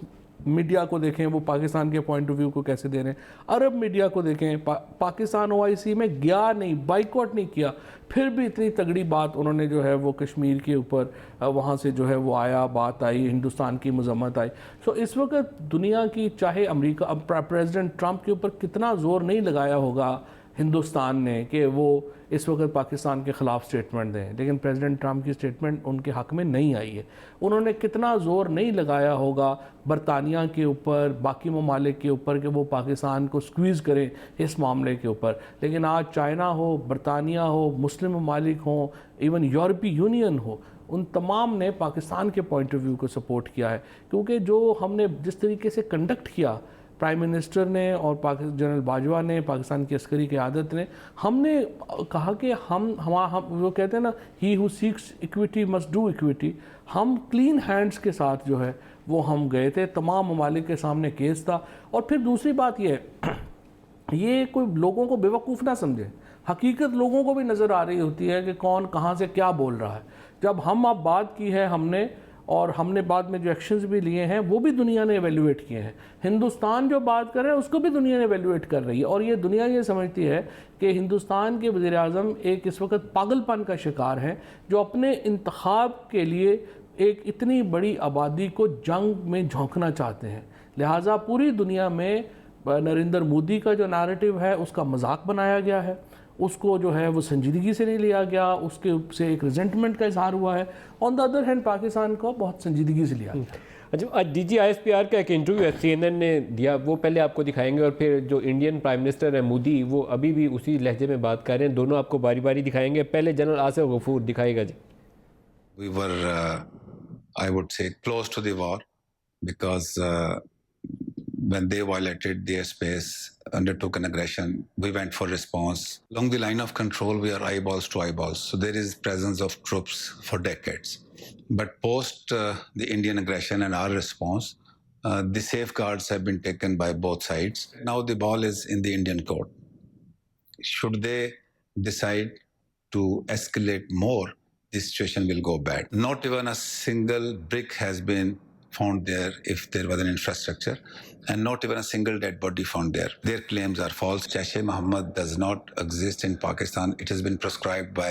मीडिया को देखें वो पाकिस्तान के पॉइंट ऑफ व्यू को कैसे दे रहे हैं, अरब मीडिया को देखें, पाकिस्तान OIC में गया नहीं, बाइकआउट नहीं किया, फिर भी इतनी तगड़ी बात उन्होंने जो है वो कश्मीर के ऊपर वहाँ से जो है वो आया, बात आई, हिंदुस्तान की मजम्मत आई। सो इस वक्त दुनिया की, चाहे अमेरिका प्रेसिडेंट ट्रंप के ऊपर कितना ज़ोर नहीं लगाया होगा हिंदुस्तान ने कि वो इस वक्त पाकिस्तान के ख़िलाफ़ स्टेटमेंट दें, लेकिन प्रेसिडेंट ट्रंप की स्टेटमेंट उनके हक़ में नहीं आई है। उन्होंने कितना ज़ोर नहीं लगाया होगा बरतानिया के ऊपर, बाकी ममालिक के ऊपर कि वो पाकिस्तान को स्क्वीज़ करें इस मामले के ऊपर, लेकिन आज चाइना हो, बरतानिया हो, मुस्लिम ममालिक हों, इवन यूरोपीय यूनियन हो, उन तमाम ने पाकिस्तान के पॉइंट ऑफ व्यू को सपोर्ट किया है। क्योंकि जो हमने जिस तरीके से कंडक्ट किया प्राइम मिनिस्टर ने और जनरल बाजवा ने, पाकिस्तान की अस्करी क़यादत ने, हमने कहा कि हम वो कहते हैं ना, he who seeks equity must do equity, हम क्लीन हैंड्स के साथ जो है वो हम गए थे, तमाम ममालिक के सामने केस था। और फिर दूसरी बात ये है, ये कोई लोगों को बेवकूफ़ ना समझे, हकीकत लोगों को भी नज़र आ रही होती है कि कौन कहाँ से क्या बोल रहा है। जब हम अब बात की है हमने, और हमने बाद में जो एक्शंस भी लिए हैं वो भी दुनिया ने एवेल्युएट किए हैं। हिंदुस्तान जो बात कर रहे हैं उसको भी दुनिया ने एवेल्युएट कर रही है, और ये दुनिया ये समझती है कि हिंदुस्तान के वज़ीर आज़म एक इस वक्त पागलपन का शिकार हैं, जो अपने इंतखाब के लिए एक इतनी बड़ी आबादी को जंग में झोंकना चाहते हैं। लिहाजा पूरी दुनिया में नरेंद्र मोदी का जो नैरेटिव है उसका मजाक बनाया गया है, उसको जो है वो संजीदगी से नहीं लिया गया, उसके से एक रिजेंटमेंट का इजहार हुआ है। On the other hand Pakistan को बहुत संजीदगी से लिया गया। अच्छा, आज DGISPR का एक इंटरव्यू है CNN ने दिया, वो पहले आपको दिखाएंगे, और फिर जो इंडियन प्राइम मिनिस्टर है मोदी, वो अभी भी उसी लहजे में बात कर रहे हैं। दोनों आपको बारी बारी दिखाएंगे। पहले जनरल आसिफ गफूर दिखाएगा जी। We were, I would say, close to the war because when they violated their space, undertook an aggression, we went for response. Along the line of control, we are eyeballs to eyeballs. So there is presence of troops for decades. But post the Indian aggression and our response, the safeguards have been taken by both sides. Now the ball is in the Indian court. Should they decide to escalate more, the situation will go bad. Not even a single brick has been found there if there was an infrastructure, and not even a single dead body found there. Their claims are false. Jaish-e-Mohammed does not exist in Pakistan. It has been proscribed by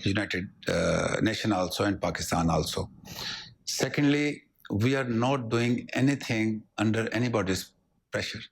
United Nations also and Pakistan also. Secondly, we are not doing anything under anybody's pressure.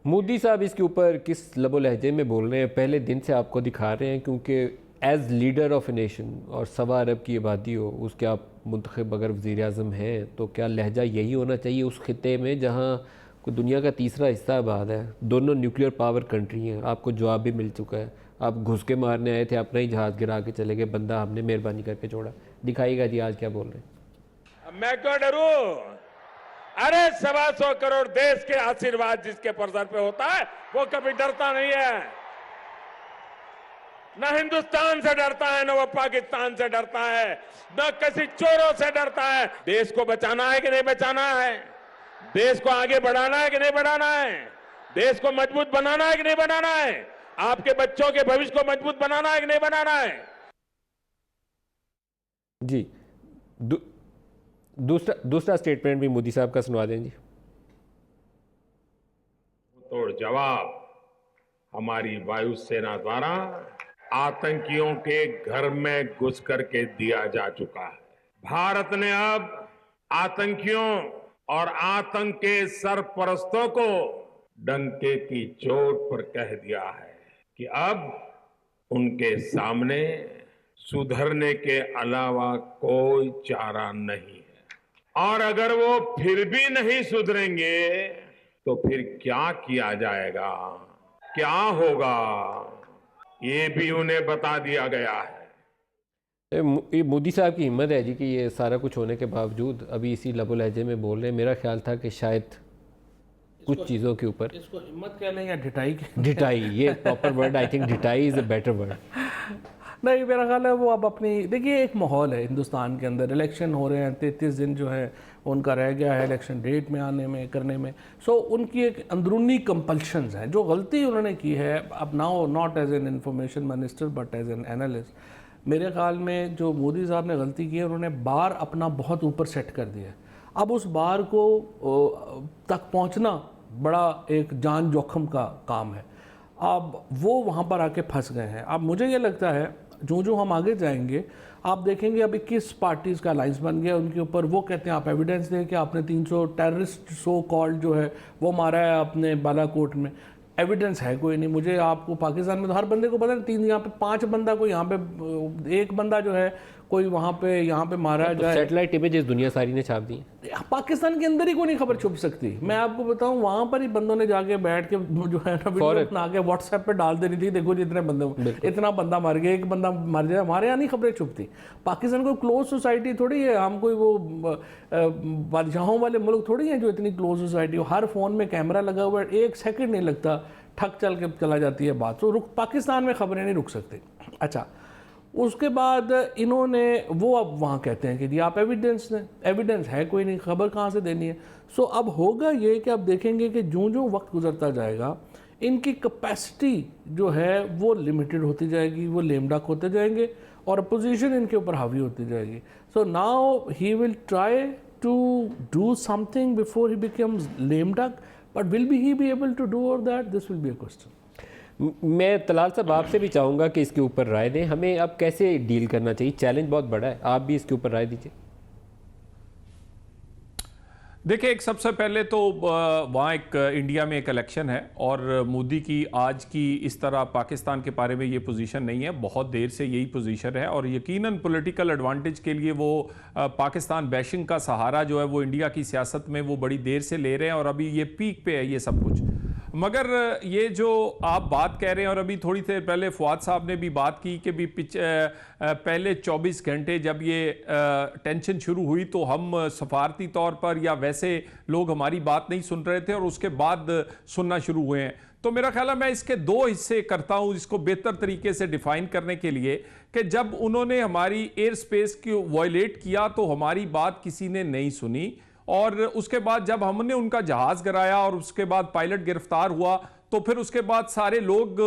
Modi साहब इसके ऊपर किस लबो लहजे में बोल रहे हैं, पहले दिन से आपको दिखा रहे हैं, क्योंकि as leader of a nation और 1.25 अरब की आबादी हो, उसके आप मुंतखब अगर वज़ीर आज़म हैं, तो क्या लहजा यही होना चाहिए उस खिते में जहाँ कोई दुनिया का तीसरा हिस्सा आबाद है, दोनों न्यूक्लियर पावर कंट्री हैं, आपको जवाब भी मिल चुका है, आप घुस के मारने आए थे, अपना ही जहाज़ गिरा के चले गए, बंदा हमने मेहरबानी करके छोड़ा। दिखाइएगा जी आज क्या बोल रहे हैं। मैं क्यों डरूं? अरे 125 करोड़ देश के आशीर्वाद जिसके सर पे होता है वो कभी डरता नहीं है। न हिंदुस्तान से डरता है, न वो पाकिस्तान से डरता है, न किसी चोरों से डरता है। देश को बचाना है कि नहीं बचाना है, देश को आगे बढ़ाना है कि नहीं बढ़ाना है, देश को मजबूत बनाना है कि नहीं बनाना है, आपके बच्चों के भविष्य को मजबूत बनाना है कि नहीं बनाना है। जी दूसरा स्टेटमेंट भी मोदी साहब का सुनवा दें जी। तोड़ जवाब हमारी वायुसेना द्वारा आतंकियों के घर में घुस करके दिया जा चुका है। भारत ने अब आतंकियों और आतंक के सरपरस्तों को डंके की चोट पर कह दिया है कि अब उनके सामने सुधरने के अलावा कोई चारा नहीं है, और अगर वो फिर भी नहीं सुधरेंगे तो फिर क्या किया जाएगा, क्या होगा, ये भी उन्हें बता दिया गया है। ये मोदी साहब की हिम्मत है जी कि ये सारा कुछ होने के बावजूद अभी इसी लबो लहजे में बोल रहे हैं। मेरा ख्याल था कि शायद कुछ चीज़ों के ऊपर, इसको हिम्मत कह लें या ढिठाई ढिठाई, ये प्रॉपर वर्ड, आई थिंक ढिठाई इज़ अ बेटर वर्ड। नहीं, मेरा ख्याल है वो अब अपनी, देखिए एक माहौल है हिंदुस्तान के अंदर, इलेक्शन हो रहे हैं, 33 दिन जो है उनका रह गया है इलेक्शन डेट में आने में करने में। सो उनकी एक अंदरूनी कंपल्शंस हैं। जो गलती उन्होंने की है, अब now not as an information minister but as an analyst, मेरे ख्याल में जो मोदी साहब ने गलती की है, उन्होंने बार अपना बहुत ऊपर सेट कर दिया है। अब उस बार को तक पहुंचना बड़ा एक जान जोखिम का काम है। अब वो वहाँ पर आके फंस गए हैं। अब मुझे ये लगता है जो हम आगे जाएंगे, आप देखेंगे अभी किस पार्टीज़ का अलायंस बन गया उनके ऊपर। वो कहते हैं आप एविडेंस दें कि आपने 300 टेररिस्ट सो कॉल्ड जो है वो मारा है अपने बालाकोट में, एविडेंस है कोई नहीं। मुझे आपको पाकिस्तान में तो हर बंदे को पता है, 3 यहाँ पे 5 बंदा कोई यहाँ पे, एक बंदा जो है कोई वहाँ पे यहाँ पे मारा जाए। सैटेलाइट इमेजेस दुनिया सारी ने छाप दी। पाकिस्तान के अंदर ही कोई नहीं खबर छुप सकती। मैं आपको बताऊं, वहाँ पर ही बंदों ने जाके बैठ के जो है ना वीडियो बना के व्हाट्सएप पे डाल देनी थी, देखो जी इतने बंदे, इतना बंदा मर गया, एक बंदा मर जाए। हमारे यहाँ नहीं खबरें छुपती। पाकिस्तान कोई क्लोज सोसाइटी थोड़ी है, हम कोई वो बादशाहों वाले मुल्क थोड़ी हैं जो इतनी क्लोज सोसाइटी हो। हर फ़ोन में कैमरा लगा हुआ है, 1 सेकंड नहीं लगता, ठक चल के चला जाती है बात। तो पाकिस्तान में खबरें नहीं रुक सकती। अच्छा, उसके बाद इन्होंने वो अब वहाँ कहते हैं कि जी आप एविडेंस दें, एविडेंस है कोई नहीं, खबर कहाँ से देनी है। सो अब होगा ये कि आप देखेंगे कि जो वक्त गुजरता जाएगा, इनकी कैपेसिटी जो है वो लिमिटेड होती जाएगी, वो लेम डक होते जाएंगे और अपोजिशन इनके ऊपर हावी होती जाएगी। So now he will try to do something before he becomes lame duck, but will be he be able to do और that, this will be a question. मैं तलाल साहब आपसे भी चाहूँगा कि इसके ऊपर राय दें, हमें अब कैसे डील करना चाहिए। चैलेंज बहुत बड़ा है, आप भी इसके ऊपर राय दीजिए। देखिए, एक सबसे पहले तो वहाँ एक इंडिया में एक इलेक्शन है और मोदी की आज की इस तरह पाकिस्तान के बारे में ये पोजीशन नहीं है, बहुत देर से यही पोजीशन है और यकीनन पॉलिटिकल एडवांटेज के लिए वो पाकिस्तान बैशिंग का सहारा जो है वो इंडिया की सियासत में वो बड़ी देर से ले रहे हैं और अभी ये पीक पे है ये सब कुछ। मगर ये जो आप बात कह रहे हैं और अभी थोड़ी देर पहले फवाद साहब ने भी बात की कि भी पहले 24 घंटे जब ये टेंशन शुरू हुई तो हम सफारती तौर पर या वैसे लोग हमारी बात नहीं सुन रहे थे और उसके बाद सुनना शुरू हुए हैं। तो मेरा ख्याल है मैं इसके 2 हिस्से करता हूं इसको बेहतर तरीके से डिफाइन करने के लिए कि जब उन्होंने हमारी एयर स्पेस को वायलेट किया तो हमारी बात किसी ने नहीं सुनी और उसके बाद जब हमने उनका जहाज गिराया और उसके बाद पायलट गिरफ्तार हुआ तो फिर उसके बाद सारे लोग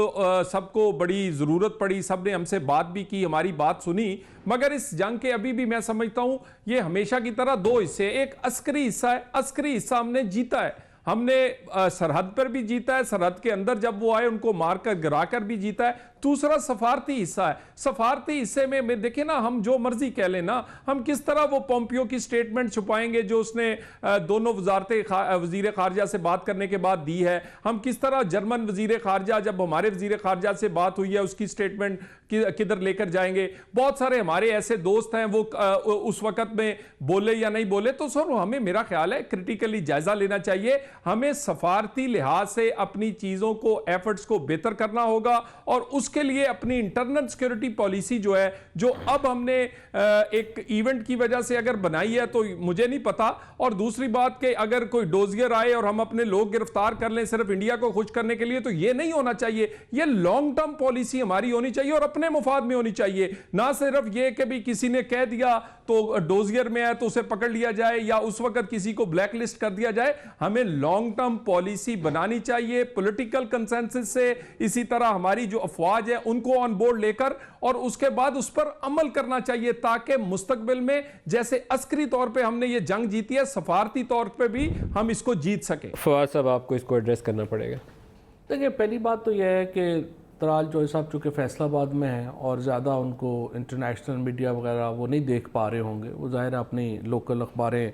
सबको बड़ी ज़रूरत पड़ी, सब ने हमसे बात भी की, हमारी बात सुनी। मगर इस जंग के अभी भी मैं समझता हूं ये हमेशा की तरह 2 हिस्से, एक अस्करी हिस्सा है, अस्करी हिस्सा हमने जीता है, हमने सरहद पर भी जीता है, सरहद के अंदर जब वो आए उनको मारकर गिराकर भी जीता है। दूसरा सफारती हिस्सा है। सफारती हिस्से में देखिए ना, हम जो मर्जी कह लें ना, हम किस तरह वो पोम्पियो की स्टेटमेंट छुपाएंगे जो उसने दोनों वजीर खारजा से बात करने के बाद दी है। हम किस तरह जर्मन वजीर खारजा, जब हमारे वजीर खारजा से बात हुई है, उसकी स्टेटमेंट किधर लेकर जाएंगे। बहुत सारे हमारे ऐसे दोस्त हैं, वो उस वक्त में बोले या नहीं बोले। तो सर हमें, मेरा ख्याल है, क्रिटिकली जायजा लेना चाहिए। हमें सफारती लिहाज से अपनी चीजों को, एफर्ट्स को बेहतर करना होगा और उसके लिए अपनी इंटरनल सिक्योरिटी पॉलिसी जो है, जो अब हमने एक इवेंट की वजह से अगर बनाई है तो मुझे नहीं पता। और दूसरी बात कि अगर कोई डोजियर आए और हम अपने लोग गिरफ्तार कर लें सिर्फ इंडिया को खुश करने के लिए, तो ये नहीं होना चाहिए। ये लॉन्ग टर्म पॉलिसी हमारी होनी चाहिए और अपने मुफाद में होनी चाहिए। ना सिर्फ ये कि भी किसी ने कह दिया तो डोजियर में है तो उसे पकड़ लिया जाए या उस वक्त किसी को ब्लैक लिस्ट कर दिया जाए। हमें लॉन्ग टर्म पॉलिसी बनानी चाहिए पॉलिटिकल कंसेंसस से। इसी तरह हमारी जो अफवाज है उनको ऑन बोर्ड लेकर और उसके बाद उस पर अमल करना चाहिए, ताकि मुस्तकबिल में जैसे अस्करी तौर पे हमने ये जंग जीती है, सफारती तौर पे भी हम इसको जीत सके। फवाद साहब, आपको इसको एड्रेस करना पड़ेगा। देखिए, पहली बात तो यह है कि तलाल चौधरी साहब चूँकि फैसलाबाद में हैं और ज़्यादा उनको इंटरनेशनल मीडिया वगैरह वो नहीं देख पा रहे होंगे। वो ज़ाहिर है अपनी लोकल अखबारें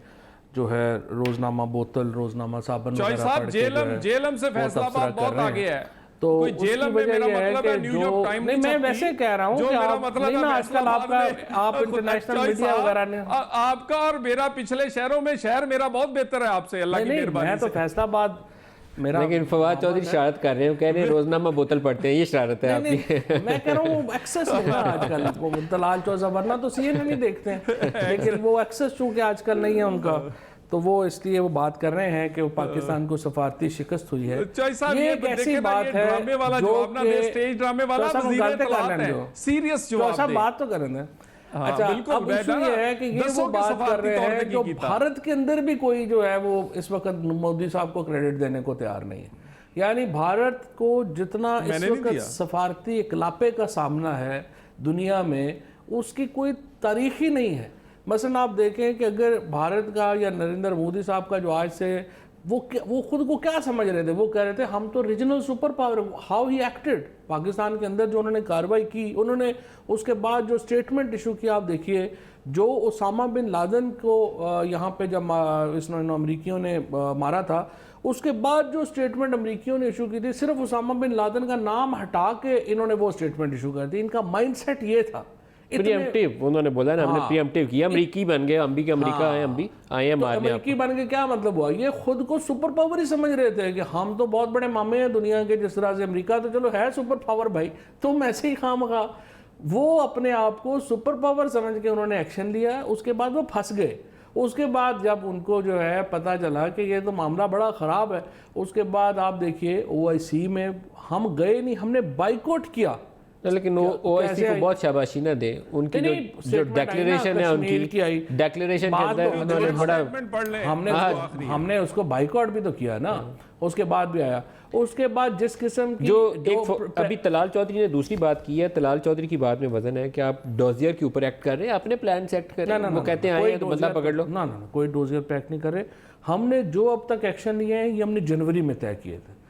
जो है, रोज़नामा बोतल, रोज़नामा साबन वगैरह पढ़ के जेलम से फैसलाबाद बहुत आगे है। तो जेलम में मेरा मतलब है जो नहीं, मैं वैसे कह रहा हूँ कि आप नहीं ना, आजकल आप इंटरनेशनल मीडिया वगैरह ने आपका और मेरा पिछले शहरों में शहर मेरा बहुत बेहतर है आपसे, अल्लाह की मेहरबानी। मैं तो फैसलाबाद मेरा, लेकिन फवाद चौधरी शरारत कर रहे हैं, कह रहे हैं रोजनामा बोतल पढ़ते हैं, ये शरारत है आपकी। मैं कह रहा हूँ एक्सेस होगा आजकल, वो तलाल चौधरी, वरना तो CNN नहीं देखते हैं, लेकिन वो एक्सेस चूँकि आजकल नहीं है उनका, तो वो इसलिए वो बात कर रहे हैं कि वो पाकिस्तान को सफारती शिकस्त हुई है। ये एक ऐसी बात है जो सीरियस जवाब, बात तो करें ना। अच्छा, अब इशू ये है कि ये वो बात कर रहे हैं जो भारत के अंदर भी कोई जो है वो इस वक्त मोदी साहब को क्रेडिट देने को तैयार नहीं है। यानी भारत को जितना इस वक्त सफारती इकलापे का सामना है दुनिया में, उसकी कोई तारीख ही नहीं है। मसलन आप देखें कि अगर भारत का या नरेंद्र मोदी साहब का जो आज से वो खुद को क्या समझ रहे थे, वो कह रहे थे हम तो regional super power. How he acted Pakistan के अंदर जो उन्होंने कार्रवाई की, उन्होंने उसके बाद जो स्टेटमेंट इशू किया, आप देखिए जो ओसामा बिन लादेन को यहाँ पे जब इसने अमरीकियों ने मारा था, उसके बाद जो स्टेटमेंट अमरीकियों ने इशू की थी, सिर्फ ओसामा बिन लादेन का नाम हटा के इन्होंने वो स्टेटमेंट इशू कर दी। इनका माइंडसेट ये था, प्रीएम्प्टिव उन्होंने बोला ना, हमने प्रीएम्प्टिव किया, अमेरिकी बन गए, हम भी अमेरिका आए, हम भी आए हैं मारने। अमेरिकी बन के क्या मतलब हुआ? ये खुद को सुपर पावर ही समझ रहे थे कि हम तो बहुत बड़े मामे हैं दुनिया के। जिस तरह से अमेरिका तो चलो है सुपर पावर भाई, तुम ऐसे ही खामखा, वो अपने आप को सुपर पावर समझ के उन्होंने एक्शन लिया। उसके बाद वो फंस गए। उसके बाद जब उनको जो है पता चला कि ये तो मामला बड़ा ख़राब है, उसके बाद आप देखिए OIC में हम गए नहीं, हमने बाइकॉट किया। लेकिन OIC को बहुत शाबाशी ना दे, उनकी जो डिक्लेरेशन है, उनकी डिक्लेरेशन के अंदर उन्होंने बड़ा, हमने उसको बाइकआउट भी तो किया ना, उसके बाद भी आया। उसके बाद जिस किस्म की जो एक अभी तलाल चौधरी ने दूसरी बात की है, तलाल चौधरी की बात में वजन है कि आप डोजियर के ऊपर एक्ट कर रहे हैं, अपने प्लान से एक्ट कर रहे हैं। वो कहते हैं आए तो बंदा पकड़ लो। ना, कोई डोजियर पे एक्ट नहीं कर रहे। हमने जो अब तक एक्शन लिए हैं ये हमने जनवरी में तय किए थे।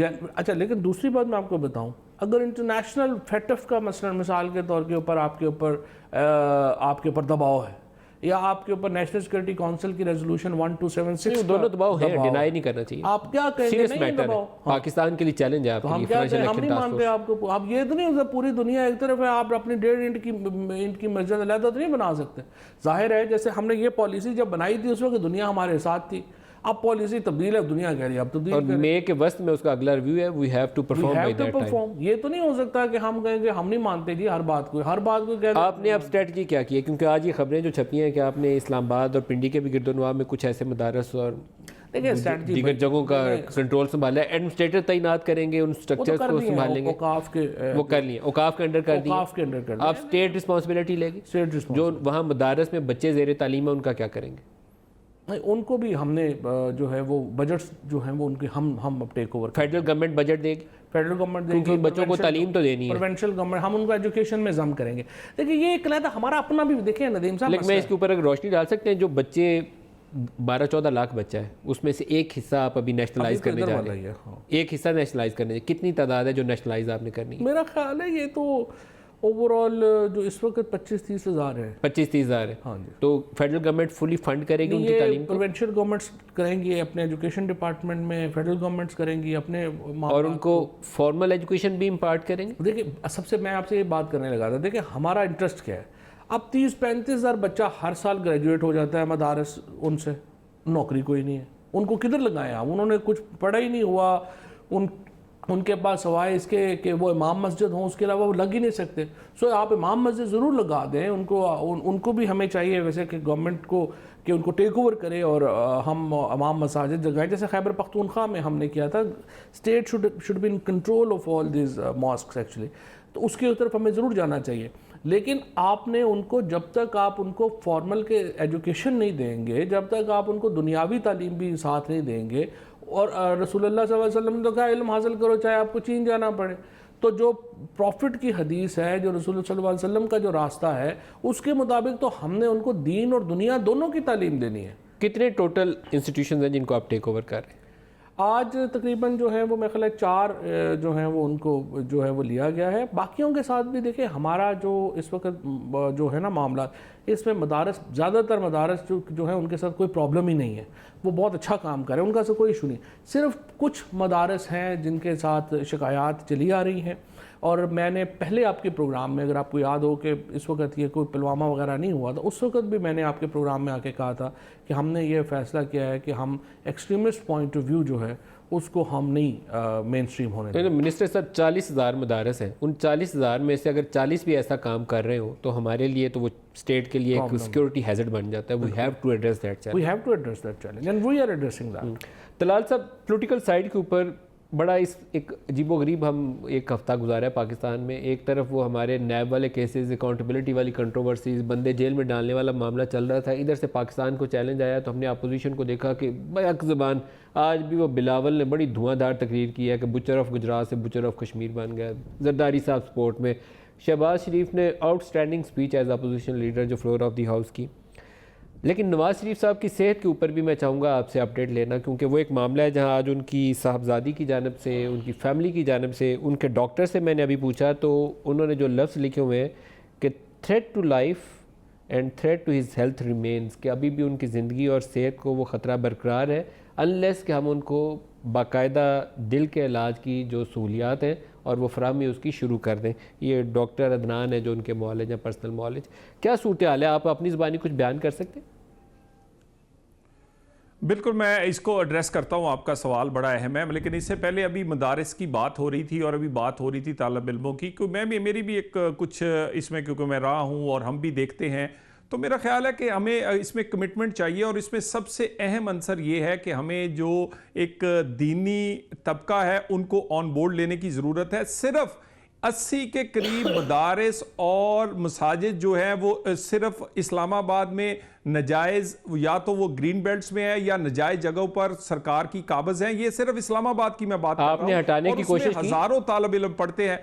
अच्छा, लेकिन दूसरी बात मैं आपको बताऊं, अगर इंटरनेशनल फेटफ का मसलन मिसाल के तौर के ऊपर आपके ऊपर दबाव है, या आपके ऊपर नेशनल सिक्योरिटी काउंसिल की रेजोल्यूशन 1276, दोनों दबाव है, डिनाई नहीं करना चाहिए। आप क्या कहेंगे? नहीं दबाव पाकिस्तान के लिए चैलेंज है, हम क्या कहें? हम नहीं मानते आपको। आप ये तो नहीं, पूरी दुनिया एक तरफ है, आप अपनी 1.5 इंच की मस्जिद अलहदा तो नहीं बना सकते। जाहिर है, जैसे हमने ये पॉलिसी जब बनाई थी उस वक्त दुनिया हमारे साथ थी। अब पॉलिसी तब्दील है, दुनिया कह रही है अब तब्दील, और मई के वस्त में उसका अगला रिव्यू है, we have to perform by that time. ये तो नहीं हो सकता कि हम कहेंगे हम नहीं मानते जी हर बात को कह। आपने अब स्ट्रेटजी क्या की है? क्योंकि आज ये खबरें जो छपी हैं कि आपने इस्लामाबाद और पिंडी के भी गिरदोनवाब में कुछ ऐसे मदारस और दीगर जगहों का कंट्रोल संभाला है, एडमिनिस्ट्रेटर तैनात करेंगे, उन स्ट्रक्चर्स को संभालेंगे, वो कर लिए, औकाफ के अंडर कर दिए। आप स्टेट रिस्पॉन्सिबिलिटी लेगी, जो वहाँ मदारस में बच्चे ज़ेर तालीम है उनका क्या करेंगे? नहीं, उनको भी हमने जो है वो बजट्स जो हैं वो उनके हम take over. Federal government budget देगी, फेडरल गवर्नमेंट देगी, क्योंकि बच्चों को तालीम तो देनी है। प्रोविंशियल गवर्नमेंट, हम उनको एजुकेशन में जम करेंगे। देखिए, ये एक हमारा अपना भी देखिए नदीम साहब, लेकिन मैं इसके ऊपर अगर रोशनी डाल सकते हैं, जो बच्चे 12-14 लाख बच्चा है, उसमें से एक हिस्सा आप अभी नेशनलाइज करने जा रहे हैं। एक हिस्सा नेशनलाइज करने, कितनी तादाद है जो नेशनलाइज आपने करनी है? मेरा ख्याल है ये तो ओवरऑल जो इस वक्त 25-30 हज़ार है। 25-30 हज़ार है। हाँ जी। तो फेडरल गवर्नमेंट फुली फंड करेगी उनकी तालीम को? प्रोविंशियल गवर्नमेंट्स करेंगी अपने एजुकेशन डिपार्टमेंट में, फेडरल गवर्नमेंट्स करेंगी अपने, और उनको फॉर्मल एजुकेशन भी इम्पार्ट करेंगे? देखिए, सबसे मैं आपसे ये बात करने लगा था, देखिए हमारा इंटरेस्ट क्या है। अब 30-35 हज़ार बच्चा हर साल ग्रेजुएट हो जाता है मदारस, उनसे नौकरी कोई नहीं है, उनको किधर लगाएं हम? उन्होंने कुछ पढ़ा ही नहीं हुआ, उनके पास सवाए इसके कि वो इमाम मस्जिद हों, उसके अलावा वो लग ही नहीं सकते। सो आप इमाम मस्जिद ज़रूर लगा दें उनको भी हमें चाहिए वैसे कि गवर्नमेंट को कि उनको टेक ओवर करे और हम इमाम मसाजिद जगाएं, जैसे खैबर पख्तूनख्वा में हमने किया था। State should be in control of all this mosques actually, तो उसकी तरफ हमें ज़रूर जाना चाहिए। लेकिन आपने उनको, जब तक आप उनको फॉर्मल के एजुकेशन नहीं देंगे, जब तक आप उनको दुनियावी तालीम भी साथ नहीं देंगे, और रसूलुल्लाह सल्लल्लाहु अलैहि वसल्लम ने तो कहा इल्म हासिल करो चाहे आपको चीन जाना पड़े। तो जो प्रॉफिट की हदीस है, जो रसूलुल्लाह सल्लल्लाहु अलैहि वसल्लम का जो रास्ता है, उसके मुताबिक तो हमने उनको दीन और दुनिया दोनों की तालीम देनी है। कितने टोटल इंस्टीट्यूशन हैं जिनको आप टेक ओवर कर रहे हैं? आज तकरीबन जो है वो मेरे ख्याल है 4 जो है वो उनको जो है वो लिया गया है। बाकियों के साथ भी देखिए हमारा जो इस वक्त जो है ना मामला, इसमें मदारस, ज़्यादातर मदारस जो है उनके साथ कोई प्रॉब्लम ही नहीं है, वो बहुत अच्छा काम कर रहे हैं, उनका से कोई इशू नहीं। सिर्फ कुछ मदारस हैं जिनके साथ शिकायत चली आ रही हैं, और मैंने पहले आपके प्रोग्राम में, अगर आपको याद हो कि इस वक्त ये कोई पुलवामा वगैरह नहीं हुआ था, उस वक्त भी मैंने आपके प्रोग्राम में आके कहा था कि हमने ये फ़ैसला किया है कि हम एक्सट्रीमिस्ट पॉइंट ऑफ व्यू जो है उसको हम नहीं मेन स्ट्रीम होने देंगे। मिनिस्टर साहब, 40,000 मदारस हैं, उन 40,000 में से अगर 40 भी ऐसा काम कर रहे हो तो हमारे लिए तो वो स्टेट के लिए एक सिक्योरिटी हैजर्ड बन जाता है। We have to address that challenge. We have to address that challenge and we are addressing that. Talal साहब, पॉलिटिकल साइड के ऊपर बड़ा एक अजीबोगरीब हम एक हफ़्ता गुजारा है पाकिस्तान में। एक तरफ वो हमारे नैब वाले केसेस, अकाउंटेबिलिटी वाली कंट्रोवर्सीज, बंदे जेल में डालने वाला मामला चल रहा था, इधर से पाकिस्तान को चैलेंज आया तो हमने अपोजिशन को देखा कि बैक ज़बान आज भी वो बिलावल ने बड़ी धुआंधार तकरीर की है कि बुचर ऑफ गुजरात से बुचर ऑफ कश्मीर बन गया। जरदारी साहब सपोर्ट में, शहबाज शरीफ ने outstanding speech as opposition leader जो फ्लोर ऑफ द हाउस की। लेकिन नवाज़ शरीफ साहब की सेहत के ऊपर भी मैं चाहूँगा आपसे अपडेट लेना, क्योंकि वो एक मामला है जहाँ आज उनकी साहबजादी की जानब से, उनकी फैमिली की जानब से, उनके डॉक्टर से मैंने अभी पूछा तो उन्होंने जो लफ्ज़ लिखे हुए हैं कि threat to life and threat to his health remains, कि अभी भी उनकी ज़िंदगी और सेहत को वो ख़तरा बरकरार है, अनलेस कि हम उनको बाकायदा दिल के इलाज की जो सहूलियात हैं और वो फराहमी उसकी शुरू कर दें। ये डॉक्टर अदनान है जो उनके मौलिज हैं, पर्सनल मौलिज। क्या सूरत हाल है, आप अपनी ज़बानी कुछ बयान कर सकते हैं? बिल्कुल, मैं इसको एड्रेस करता हूँ, आपका सवाल बड़ा अहम है। लेकिन इससे पहले अभी मदारिस की बात हो रही थी और अभी बात हो रही थी तालिब इल्मों की, क्योंकि मेरी भी एक कुछ इसमें, क्योंकि मैं रहा हूँ और हम भी देखते हैं, तो मेरा ख्याल है कि हमें इसमें कमिटमेंट चाहिए। और इसमें सबसे अहम अंसर ये है कि हमें जो एक दीनी तबका है उनको ऑन बोर्ड लेने की ज़रूरत है। सिर्फ 80 के करीब मदारिस और मसाजिद जो है वो सिर्फ इस्लामाबाद में नजायज़, या तो वो ग्रीन बेल्ट्स में है या नजायज़ जगहों पर सरकार की काबज़ हैं। ये सिर्फ इस्लामाबाद की मैं बात कर रहा हूं। आपने हटाने की कोशिश की? हज़ारों तालिब इल्म पढ़ते हैं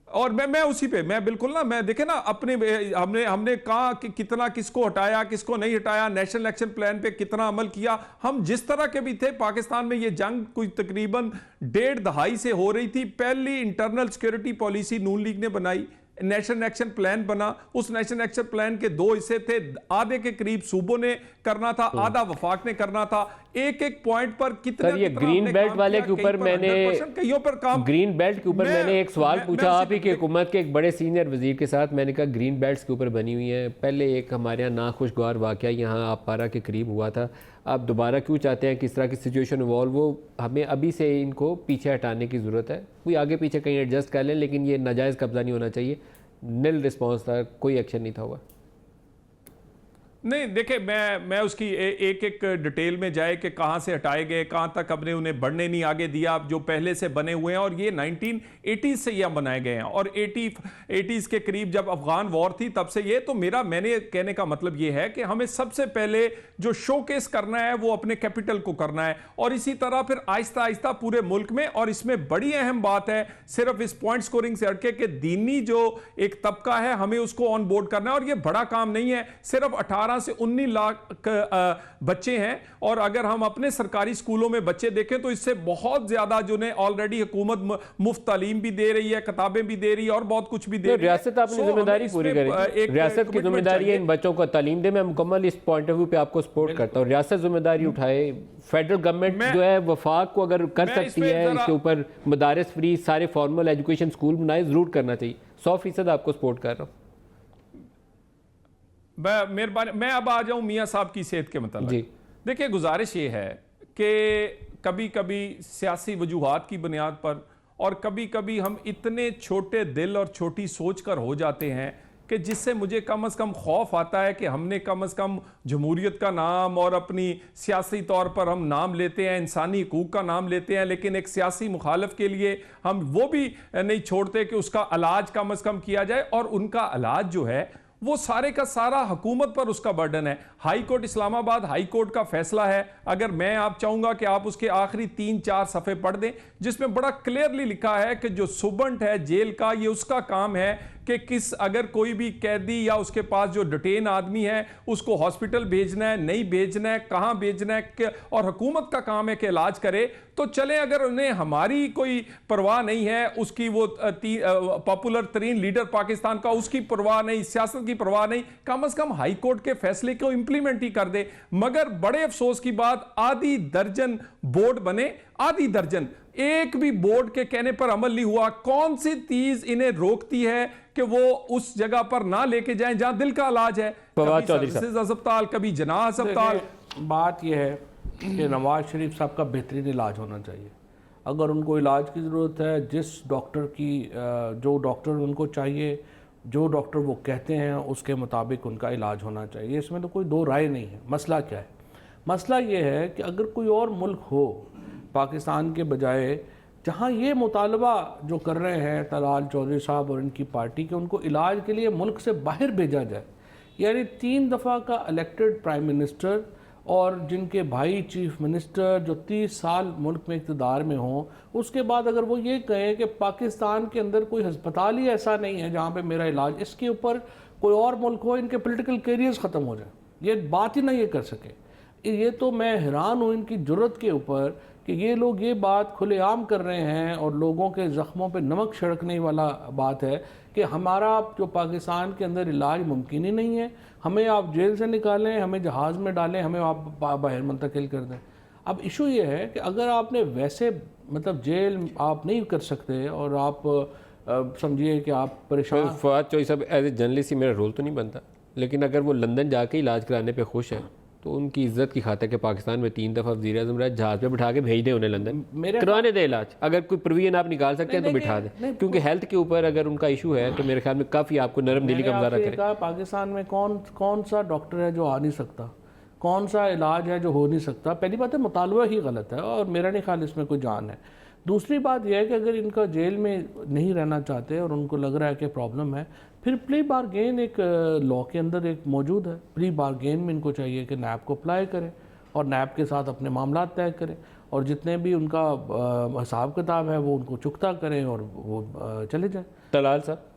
और मैं उसी पे, मैं बिल्कुल ना, मैं देखे ना अपने, हमने कहा कि कितना किसको हटाया, किसको नहीं हटाया, नेशनल एक्शन प्लान पे कितना अमल किया। हम जिस तरह के भी थे, पाकिस्तान में ये जंग कोई तकरीबन 1.5 दहाई से हो रही थी। पहली इंटरनल सिक्योरिटी पॉलिसी नून लीग ने बनाई, नेशनल एक्शन प्लान बना। उस नेशनल एक्शन प्लान के 2 हिस्से थे, आधे के करीब सूबों ने करना था, आधा वफाक ने करना था। एक एक पॉइंट पर कितना ये ग्रीन बेल्ट वाले के ऊपर मैंने ग्रीन बेल्ट के ऊपर मैंने एक सवाल पूछा आप ही की हुकूमत के एक बड़े सीनियर वजीर के साथ। मैंने कहा ग्रीन बेल्ट्स के ऊपर बनी हुई है। पहले एक हमारे यहाँ नाखुशगवार वाक़या यहाँ आप पारा के करीब हुआ था, आप दोबारा क्यों चाहते हैं कि इस तरह की सिचुएशन इवॉल्व हो? हमें अभी से इनको पीछे हटाने की ज़रूरत है। कोई आगे पीछे कहीं एडजस्ट कर लें, लेकिन ये नाजायज़ कब्जा नहीं होना चाहिए। नील रिस्पॉन्स था, कोई एक्शन नहीं था हुआ। नहीं, देखिए मैं उसकी एक एक डिटेल में जाए कि कहाँ से हटाए गए, कहाँ तक हमने उन्हें बढ़ने नहीं आगे दिया, जो पहले से बने हुए हैं। और ये 1980s से यह बनाए गए हैं और 80s के करीब जब अफगान वॉर थी तब से ये। तो मैंने कहने का मतलब ये है कि हमें सबसे पहले जो शोकेस करना है वो अपने कैपिटल को करना है, और इसी तरह फिर आहिस्ता आहिस्ता पूरे मुल्क में। और इसमें बड़ी अहम बात है, सिर्फ इस पॉइंट स्कोरिंग से हटके कि दीनी जो एक तबका है हमें उसको ऑन बोर्ड करना है। और ये बड़ा काम नहीं है, सिर्फ 18 18 से 19 लाख बच्चे हैं, और अगर हम अपने सरकारी स्कूलों में बच्चे देखें तो इससे बहुत ज्यादा जो ने ऑलरेडी हुकूमत मुफ्त तालीम भी दे रही है, किताबें भी दे रही है और बहुत कुछ भी दे रही है। रियासत अपनी जिम्मेदारी पूरी करेगी, रियासत की जिम्मेदारी है इन बच्चों को तालीम दे। मैं मुकम्मल इस पॉइंट ऑफ व्यू पे आपको सपोर्ट करता हूँ, रियासत जिम्मेदारी उठाए, फेडरल गवर्नमेंट जो है वफाक को अगर कर सकती है इसके ऊपर मदारिस फ्री सारे फॉर्मल एजुकेशन स्कूल बनाए, जरूर करना चाहिए, 100% आपको सपोर्ट कर रहा हूँ। मेहरबानी, मैं अब आ जाऊं मियां साहब की सेहत के मतलब। देखिए गुजारिश ये है कि कभी कभी सियासी वजूहात की बुनियाद पर और कभी कभी हम इतने छोटे दिल और छोटी सोच कर हो जाते हैं कि जिससे मुझे कम से कम खौफ आता है कि हमने कम से कम जमहूरियत का नाम और अपनी सियासी तौर पर हम नाम लेते हैं, इंसानी हकूक़ का नाम लेते हैं, लेकिन एक सियासी मुखालफ के लिए हम वो भी नहीं छोड़ते कि उसका इलाज कम से कम किया जाए। और उनका इलाज जो है वो सारे का सारा हुकूमत पर उसका बर्डन है। High court Islamabad high court का फैसला है, अगर मैं आप चाहूंगा कि आप उसके आखिरी 3-4 सफ़े पढ़ दें, जिसमें बड़ा क्लियरली लिखा है कि जो सुबंट है जेल का, ये उसका काम है कि किस अगर कोई भी कैदी या उसके पास जो डिटेन आदमी है उसको हॉस्पिटल भेजना है, नहीं भेजना है, कहाँ भेजना है, और हुकूमत का काम है कि इलाज करे। तो चले अगर उन्हें हमारी कोई परवाह नहीं है, उसकी वो पॉपुलर तरीन लीडर पाकिस्तान का उसकी परवाह नहीं, सियासत की परवाह नहीं, कम से कम हाई कोर्ट के फैसले को इंप्लीमेंट ही कर दे। मगर बड़े अफसोस की बात, आधी दर्जन बोर्ड बने, आधी दर्जन, एक भी बोर्ड के कहने पर अमल नहीं हुआ। कौन सी चीज इन्हें रोकती है कि वो उस जगह पर ना लेके जाएं जहां दिल का इलाज है? कभी सर्विसेज अस्पताल, कभी जनाह अस्पताल। बात यह है कि नवाज शरीफ साहब का बेहतरीन इलाज होना चाहिए। अगर उनको इलाज की ज़रूरत है, जिस डॉक्टर की जो डॉक्टर उनको चाहिए, जो डॉक्टर वो कहते हैं उसके मुताबिक उनका इलाज होना चाहिए, इसमें तो कोई दो राय नहीं है। मसला क्या है? मसला ये है कि अगर कोई और मुल्क हो पाकिस्तान के बजाय, जहाँ ये मुतालबा जो कर रहे हैं तलाल चौधरी साहब और इनकी पार्टी के, उनको इलाज के लिए मुल्क से बाहर भेजा जाए, यानी 3 दफ़ा का इलेक्टेड प्राइम मिनिस्टर और जिनके भाई चीफ मिनिस्टर जो 30 साल मुल्क में इक़्तिदार में हों, उसके बाद अगर वो ये कहें कि पाकिस्तान के अंदर कोई हस्पताल ही ऐसा नहीं है जहाँ पे मेरा इलाज, इसके ऊपर कोई और मुल्क हो, इनके पॉलिटिकल कैरियर्स ख़त्म हो जाए, ये बात ही ना ये कर सके। ये तो मैं हैरान हूँ इनकी जुर्रत के ऊपर कि ये लोग ये बात खुलेआम कर रहे हैं और लोगों के ज़ख्मों पे नमक छिड़कने वाला बात है कि हमारा जो पाकिस्तान के अंदर इलाज मुमकिन ही नहीं है, हमें आप जेल से निकालें, हमें जहाज़ में डालें, हमें आप बाहर मुंतकिल कर दें। अब इशू ये है कि अगर आपने वैसे मतलब जेल आप नहीं कर सकते और आप समझिए कि आप परेशान। फवाद चौधरी साहब एज ए जर्नलिस्ट ही मेरा रोल तो नहीं बनता, लेकिन अगर वो लंदन जाके इलाज कराने पे खुश है तो उनकी इज्जत की खातिर के पाकिस्तान में 3 दफ़ा वज़ीर आज़म रहा, जहाज़ पे बिठा के भेज दें उन्हें लंदन, करवाने दे इलाज। अगर कोई प्रोविजन आप निकाल सकते हैं तो बिठा दें, क्योंकि हेल्थ के ऊपर अगर उनका इशू है तो मेरे ख्याल में काफ़ी आपको नरम दिली का मुजाहरा करें। पाकिस्तान में कौन सा डॉक्टर है जो आ नहीं सकता, कौन सा इलाज है जो हो नहीं सकता? पहली बात है मुतालबा ही गलत है और मेरा नहीं ख्याल इसमें कोई जान है। दूसरी बात यह है कि अगर इनका जेल में नहीं रहना चाहते और उनको लग रहा है कि प्रॉब्लम है, फिर प्ली बारगेन एक लॉ के अंदर एक मौजूद है। प्ली बारगेन में इनको चाहिए कि नैब को अप्लाई करें और नैब के साथ अपने मामला तय करें और जितने भी उनका हिसाब किताब है वो उनको चुकता करें और वो चले जाए। तलाल साहब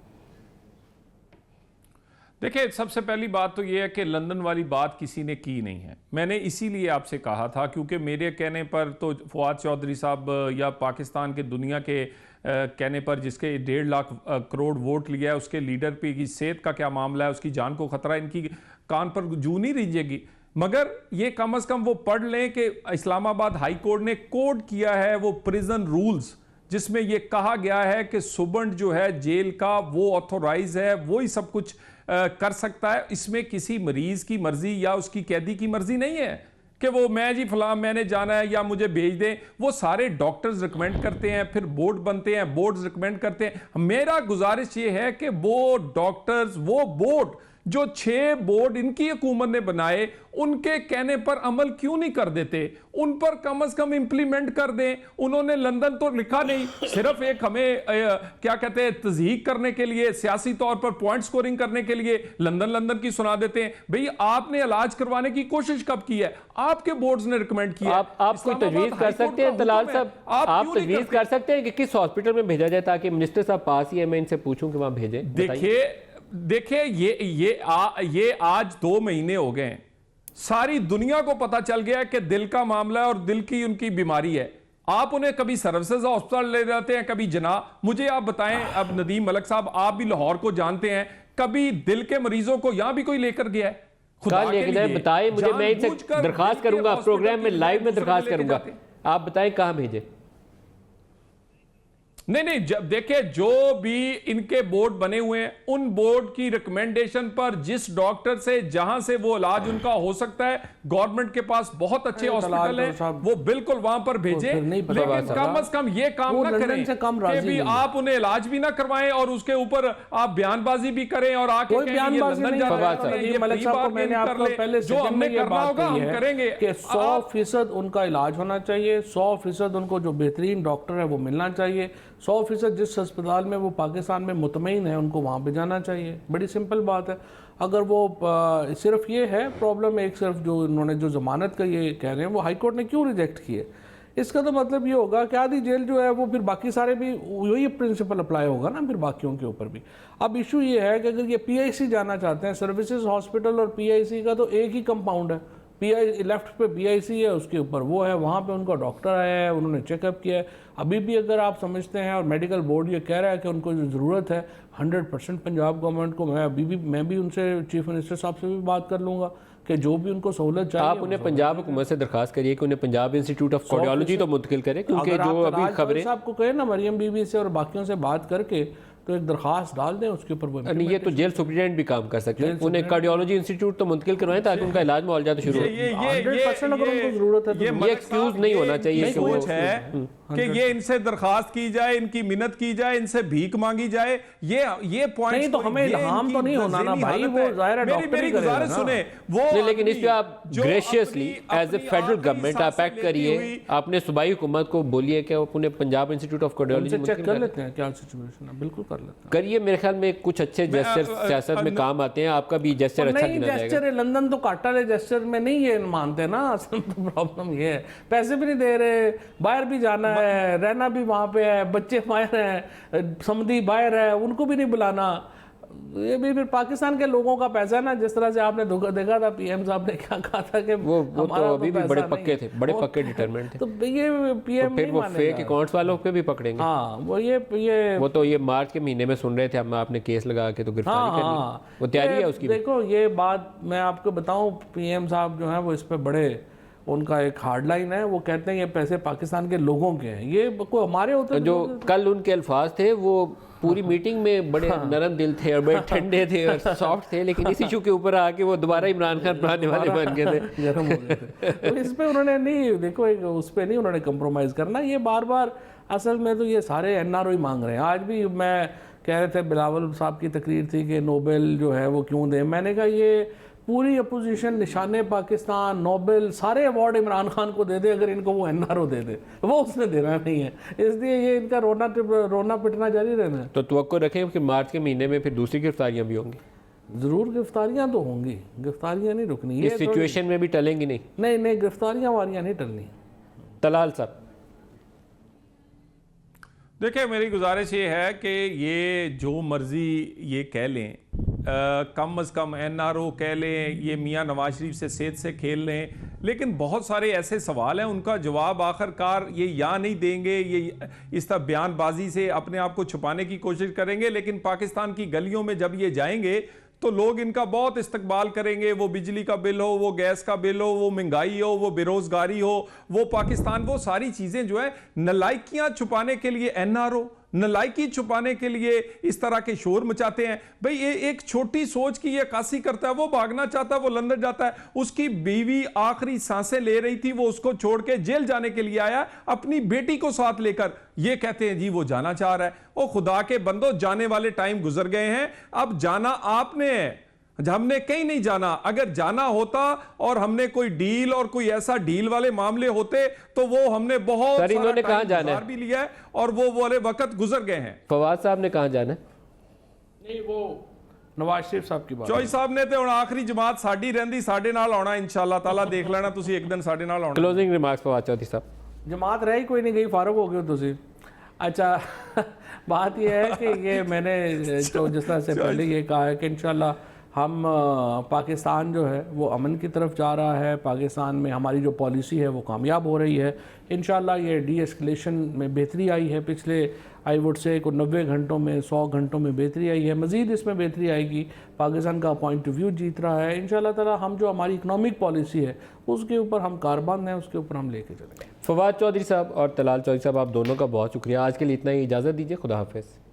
देखिए, सबसे पहली बात तो यह है कि लंदन वाली बात किसी ने की नहीं है। मैंने इसीलिए आपसे कहा था क्योंकि मेरे कहने पर तो फवाद चौधरी साहब या पाकिस्तान के दुनिया के कहने पर जिसके 1.5 लाख करोड़ वोट लिया है उसके लीडर पे की सेहत का क्या मामला है, उसकी जान को खतरा, इनकी कान पर जू नहीं रीजेगी। मगर ये कम से कम वो पढ़ लें कि इस्लामाबाद हाई कोर्ट ने कोड किया है वो प्रिजन रूल्स, जिसमें ये कहा गया है कि सुबंट जो है जेल का वो ऑथोराइज है, वो ही सब कुछ कर सकता है। इसमें किसी मरीज की मर्जी या उसकी कैदी की मर्जी नहीं है कि वो मैं जी फलां मैंने जाना है या मुझे भेज दें। वो सारे डॉक्टर्स रिकमेंड करते हैं, फिर बोर्ड बनते हैं, बोर्ड्स रिकमेंड करते हैं। मेरा गुजारिश ये है कि वो डॉक्टर्स, वो बोर्ड जो 6 बोर्ड इनकी हुकूमत ने बनाए, उनके कहने पर अमल क्यों नहीं कर देते? उन पर कम से कम इंप्लीमेंट कर दें। उन्होंने लंदन तो लिखा नहीं, सिर्फ एक हमें क्या कहते हैं तज़हीक करने के लिए, सियासी तौर पर पॉइंट स्कोरिंग करने के लिए लंदन की सुना देते हैं। भाई आपने इलाज करवाने की कोशिश कब की है? आपके बोर्ड्स ने रिकमेंड किया। आप कोई तजवीज़ कर सकते हैं दलाल साहब, आप तजवीज़ कर सकते हैं कि किस हॉस्पिटल में भेजा जाए ताकि मिनिस्टर साहब पास ही है, मैं इनसे पूछूं कि वहां भेजें? देखिए देखिए ये आज 2 महीने हो गए हैं, सारी दुनिया को पता चल गया है कि दिल का मामला है और दिल की उनकी बीमारी है। आप उन्हें कभी सर्विसेज हॉस्पिटल ले जाते हैं, कभी जना। मुझे आप बताएं, अब नदीम मलिक साहब आप भी लाहौर को जानते हैं, कभी दिल के मरीजों को यहां भी कोई लेकर गया है? कल लेके जाए बताएं मुझे, मैं इनसे दरखास्त करूंगा, प्रोग्राम में लाइव में दरखास्त करूंगा, आप बताएं कहां भेजे। नहीं, जब देखिए जो भी इनके बोर्ड बने हुए हैं, उन बोर्ड की रिकमेंडेशन पर जिस डॉक्टर से जहां से वो इलाज उनका हो सकता है, गवर्नमेंट के पास बहुत अच्छे हॉस्पिटल हैं, वो बिल्कुल वहां पर भेजे। लेकिन कम से कम ये काम ना करें कि भी आप उन्हें इलाज भी ना करवाएं और उसके ऊपर आप बयानबाजी भी करें और आके जो हमने करना होगा हम करेंगे। 100% उनका इलाज होना चाहिए, 100% उनको जो बेहतरीन डॉक्टर है वो मिलना चाहिए, 100% जिस अस्पताल में वो पाकिस्तान में मुतमईन है उनको वहाँ पे जाना चाहिए। बड़ी सिंपल बात है। अगर वो सिर्फ ये है प्रॉब्लम, एक सिर्फ जो उन्होंने जो ज़मानत का ये कह रहे हैं वो हाई कोर्ट ने क्यों रिजेक्ट किए, इसका तो मतलब ये होगा कि आधी जेल जो है वो फिर बाकी सारे भी वही प्रिंसिपल अप्लाई होगा ना फिर बाकियों के ऊपर भी। अब इशू ये है कि अगर ये PIC जाना चाहते हैं, सर्विसेज हॉस्पिटल और PIC का तो एक ही कंपाउंड है, लेफ्ट पे PIC है, उसके ऊपर वो है, वहाँ पे उनका डॉक्टर आया है, उन्होंने चेकअप किया है। अभी भी अगर आप समझते हैं और मेडिकल बोर्ड ये कह रहा है कि उनको जो ज़रूरत है 100% पंजाब गवर्नमेंट को, मैं भी उनसे चीफ मिनिस्टर साहब से भी बात कर लूँगा कि जो भी उनको सहूलत चाहिए आप उन्हें पंजाब हुकूमत से दरखास्त करिए कि उन्हें पंजाब इंस्टीट्यूट ऑफ कार्डियोलॉजी तो मुंतकिल करें, क्योंकि जो अभी खबरें साहब को कहे ना मरियम बीबी से और बाकियों से बात करके तो एक दरखास्त डाल दें उसके ऊपर। नहीं, ये तो जेल सुप्रीडेंट भी काम कर सकते हैं, उन्हें कार्डियोलॉजी इंस्टीट्यूट तो मुंतकिल करवाएं ताकि उनका इलाज में औलजा तो शुरू हो। 100% अगर उनको जरूरत है तो ये एक्सक्यूज नहीं होना चाहिए कि ये इनसे दरखास्त की जाए, इनकी मिन्नत की जाए, इनसे भीख मांगी जाए। ये पॉइंट नहीं तो हमें इल्हाम तो नहीं होना ना भाई, वो जाहिर है डॉक्टर मेरी गुजारिश सुने वो नहीं, लेकिन इस पे आप graciously as a federal government आप एक्ट करिए, आपने सूबाई हुकूमत को बोलिए कि उन्हें Punjab institute of cardiology check कर लेते हैं क्या सिचुएशन है, बिल्कुल कर लेते हैं। करिए, मेरे ख्याल में कुछ अच्छे जेस्चर सियासत में काम आते हैं, आपका भी जेस्चर अच्छा गिना जाएगा। जेस्चर लंदन तो काटा ले जेस्चर में नहीं ये मानते ना, असल तो प्रॉब्लम ये है पैसे भी नहीं दे रहे, बाहर भी जाना है, रहना भी वहाँ पे है, बच्चे बाहर हैं, समधी बाहर है, उनको भी नहीं बुलाना। ये भी फिर पाकिस्तान के लोगों का पैसा है ना, जिस तरह से आपने देखा था PM साहब ने क्या कहा था कि वो तो अभी भी बड़े पक्के थे, बड़े पक्के डिटरमेंट थे। तो ये PM फिर वो फेक अकाउंट्स वालों पे भी पकड़ेंगे। हाँ वो तो ये मार्च के महीने में सुन रहे थे हम, आपने केस लगा के तो गिरफ्तारी कर ली, वो तैयारी है उसकी। देखो ये बात मैं आपको बताऊं, PM साहब जो है वो इस पे बड़े, उनका एक हार्डलाइन है, वो कहते हैं ये पैसे पाकिस्तान के लोगों के हैं, ये कोई हमारे होते हैं। जो कल उनके अल्फाज थे वो पूरी मीटिंग में बड़े नरम दिल थे और बड़े ठंडे थे और सॉफ्ट थे, लेकिन इस इशू के ऊपर आके वो दोबारा इमरान खान बनाने वाले बन गए थे, गर्म हो गए थे। तो इस पे उन्होंने नहीं, देखो उस पे नहीं उन्होंने कंप्रोमाइज़ करना। ये बार बार असल में तो ये सारे NRO ही मांग रहे हैं। आज भी मैं कह रहे थे, बिलावल साहब की तकरीर थी कि नोबेल जो है वो क्यों दें, मैंने कहा ये पूरी अपोजिशन निशाने पाकिस्तान, नोबेल, सारे अवार्ड इमरान खान को दे दे अगर इनको वो NRO दे दे, वो उसने देना नहीं है, इसलिए ये इनका रोना पिटना जारी रहना है। तो तवक्को रखें कि मार्च के महीने में फिर दूसरी गिरफ्तारियां भी होंगी। ज़रूर गिरफ्तारियां तो होंगी, गिरफ्तारियां नहीं रुकनी, इस सिचुएशन में भी टलेंगी नहीं। नहीं गिरफ्तारियां वारियां नहीं टलनी। तलाल साहब देखिए, मेरी गुजारिश ये है कि ये जो मर्जी ये कह लें, कम से कम NRO कह लें, ये मियाँ नवाज शरीफ से सेहत से खेल लें, लेकिन बहुत सारे ऐसे सवाल हैं उनका जवाब आखिरकार ये या नहीं देंगे, ये इस तरह बयानबाजी से अपने आप को छुपाने की कोशिश करेंगे। लेकिन पाकिस्तान की गलियों में जब ये जाएंगे तो लोग इनका बहुत इस्तकबाल करेंगे। वो बिजली का बिल हो, वो गैस का बिल हो, वो महंगाई हो, वो बेरोजगारी हो, वो पाकिस्तान, वो सारी चीजें जो है नलायकियां छुपाने के लिए NRO नलायकी छुपाने के लिए इस तरह के शोर मचाते हैं। भाई ये एक छोटी सोच की ये कासी करता है, वो भागना चाहता है, वो लंदन जाता है, उसकी बीवी आखिरी सांसें ले रही थी, वो उसको छोड़ के जेल जाने के लिए आया अपनी बेटी को साथ लेकर। ये कहते हैं जी वो जाना चाह रहा है। ओ खुदा के बंदो, जाने वाले टाइम गुजर गए हैं, अब जाना आपने है, हमने कहीं नहीं जाना। अगर जाना होता और हमने कोई डील और कोई ऐसा डील वाले मामले होते तो वो हमने बहुत इन्होंने कहां जाना है भी लिया है और वो वाले वक्त गुजर गए हैं। फवाद साहब ने कहां जाना है? नहीं, वो नवाज शरीफ साहब की बात, चौई साहब ने तो हुण आखिरी जमात साडी रहंदी, साडे नाल आउणा इंशाअल्लाह ताला, देख लेना तुसी एक दिन साडे नाल आउणा। क्लोजिंग रिमार्क्स फवाद चौधरी साहब। जमात रही कोई नहीं गई, फारूक हो गए तुसी। अच्छा बात यह है कि ये मैंने तो जिस तरह से पहले ये कहा है कि इंशाल्लाह हम पाकिस्तान जो है वो अमन की तरफ जा रहा है, पाकिस्तान में हमारी जो पॉलिसी है वो कामयाब हो रही है। इंशाल्लाह ये डी एस्केलेशन में बेहतरी आई है, पिछले आई वुड से 90 घंटों में 100 घंटों में बेहतरी आई है, मज़ीद इसमें बेहतरी आएगी। पाकिस्तान का पॉइंट ऑफ व्यू जीत रहा है इंशाल्लाह ताला। हम जो हमारी इकनॉमिक पॉलिसी है उसके ऊपर हम कारबंद हैं, उसके ऊपर हम लेके चलेंगे। फवाद चौधरी साहब और तलाल चौधरी साहब, आप दोनों का बहुत शुक्रिया। आज के लिए इतना ही, इजाज़त दीजिए, खुदा हाफिज़।